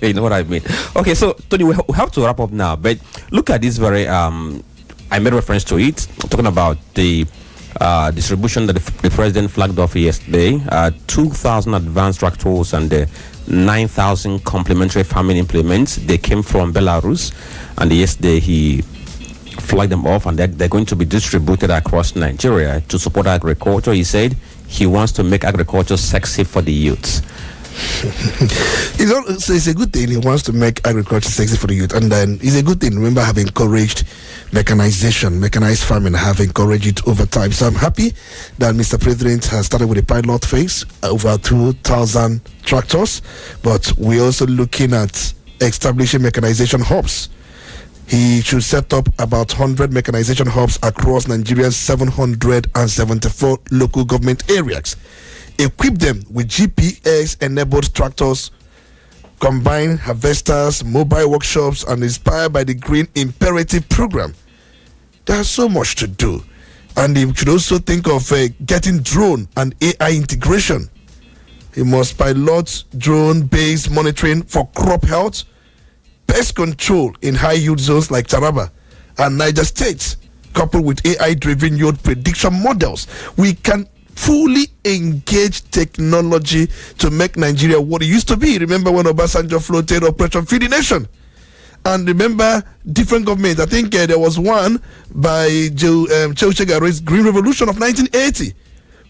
You know what I mean? Okay, so Tony, we have to wrap up now. But look at this very I made reference to it, talking about the distribution that the president flagged off yesterday. 2,000 advanced tractors and 9,000 complementary farming implements. They came from Belarus, and yesterday he flagged them off, and they're going to be distributed across Nigeria to support agriculture. He said he wants to make agriculture sexy for the youths. It's a good thing. He wants to make agriculture sexy for the youth, and then it's a good thing. Remember, have encouraged mechanization, mechanized farming, have encouraged it over time. So I'm happy that Mr. President has started with a pilot phase, over 2,000 tractors, but we're also looking at establishing mechanization hubs. He should set up about 100 mechanization hubs across Nigeria's 774 local government areas. Equip them with GPS-enabled tractors, combine harvesters, mobile workshops, and inspired by the Green Imperative program. There's so much to do. And you should also think of getting drone and AI integration. He must pilot drone-based monitoring for crop health, pest control in high-yield zones like Taraba and Niger State, coupled with AI-driven yield prediction models. We can fully engage technology to make Nigeria what it used to be. Remember when Obasanjo floated Operation Feed the Nation? And remember different governments. I think there was one by Joe Chegare's Green Revolution of 1980,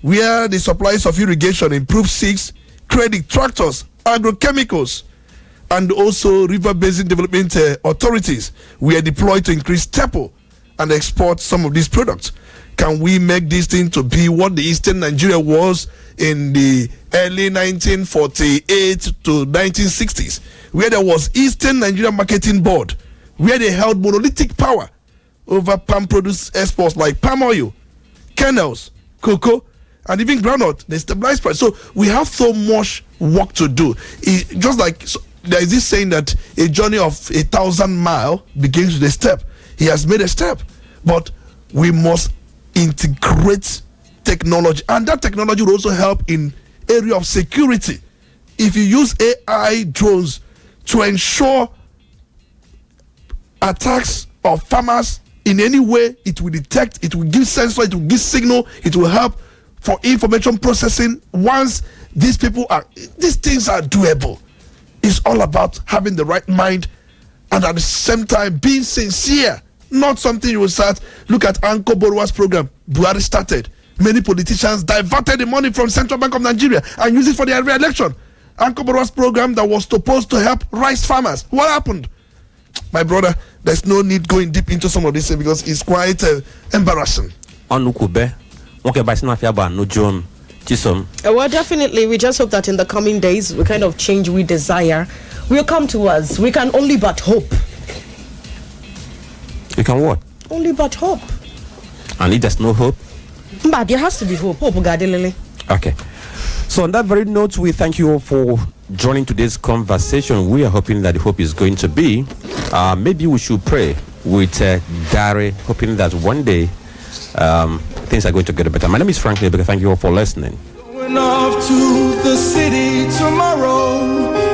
where the supplies of irrigation, improved seeds, credit, tractors, agrochemicals, and also river basin development authorities were deployed to increase tempo and export some of these products. Can we make this thing to be what the Eastern Nigeria was in the early 1948 to 1960s, where there was Eastern Nigeria Marketing Board, where they held monolithic power over palm produce exports like palm oil, kernels, cocoa, and even groundnut. They stabilized price. So we have so much work to do. Just like there is this saying that a journey of 1,000 miles begins with a step. He has made a step, but we must integrate technology, and that technology will also help in area of security. If you use AI drones to ensure attacks of farmers in any way, it will detect, it will give sensor, it will give signal, it will help for information processing. Once these things are doable, it's all about having the right mind and at the same time being sincere. Not something you will start. Look at Anko Borowa's program. Buhari started. Many politicians diverted the money from Central Bank of Nigeria and used it for their re-election. Anko Borowa's program that was supposed to help rice farmers. What happened? My brother, there's no need going deep into some of this because it's quite embarrassing. Well, definitely, we just hope that in the coming days, the kind of change we desire will come to us. We can only but hope. You can what? Only but hope. And if there's no hope? But there has to be hope. Hope, Gadilele. Okay. So on that very note, we thank you all for joining today's conversation. We are hoping that the hope is going to be, maybe we should pray with Dari, hoping that one day things are going to get better. My name is Franklin Ebuka. Thank you all for listening. Going off to the city tomorrow,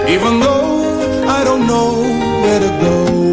even though I don't know where to go.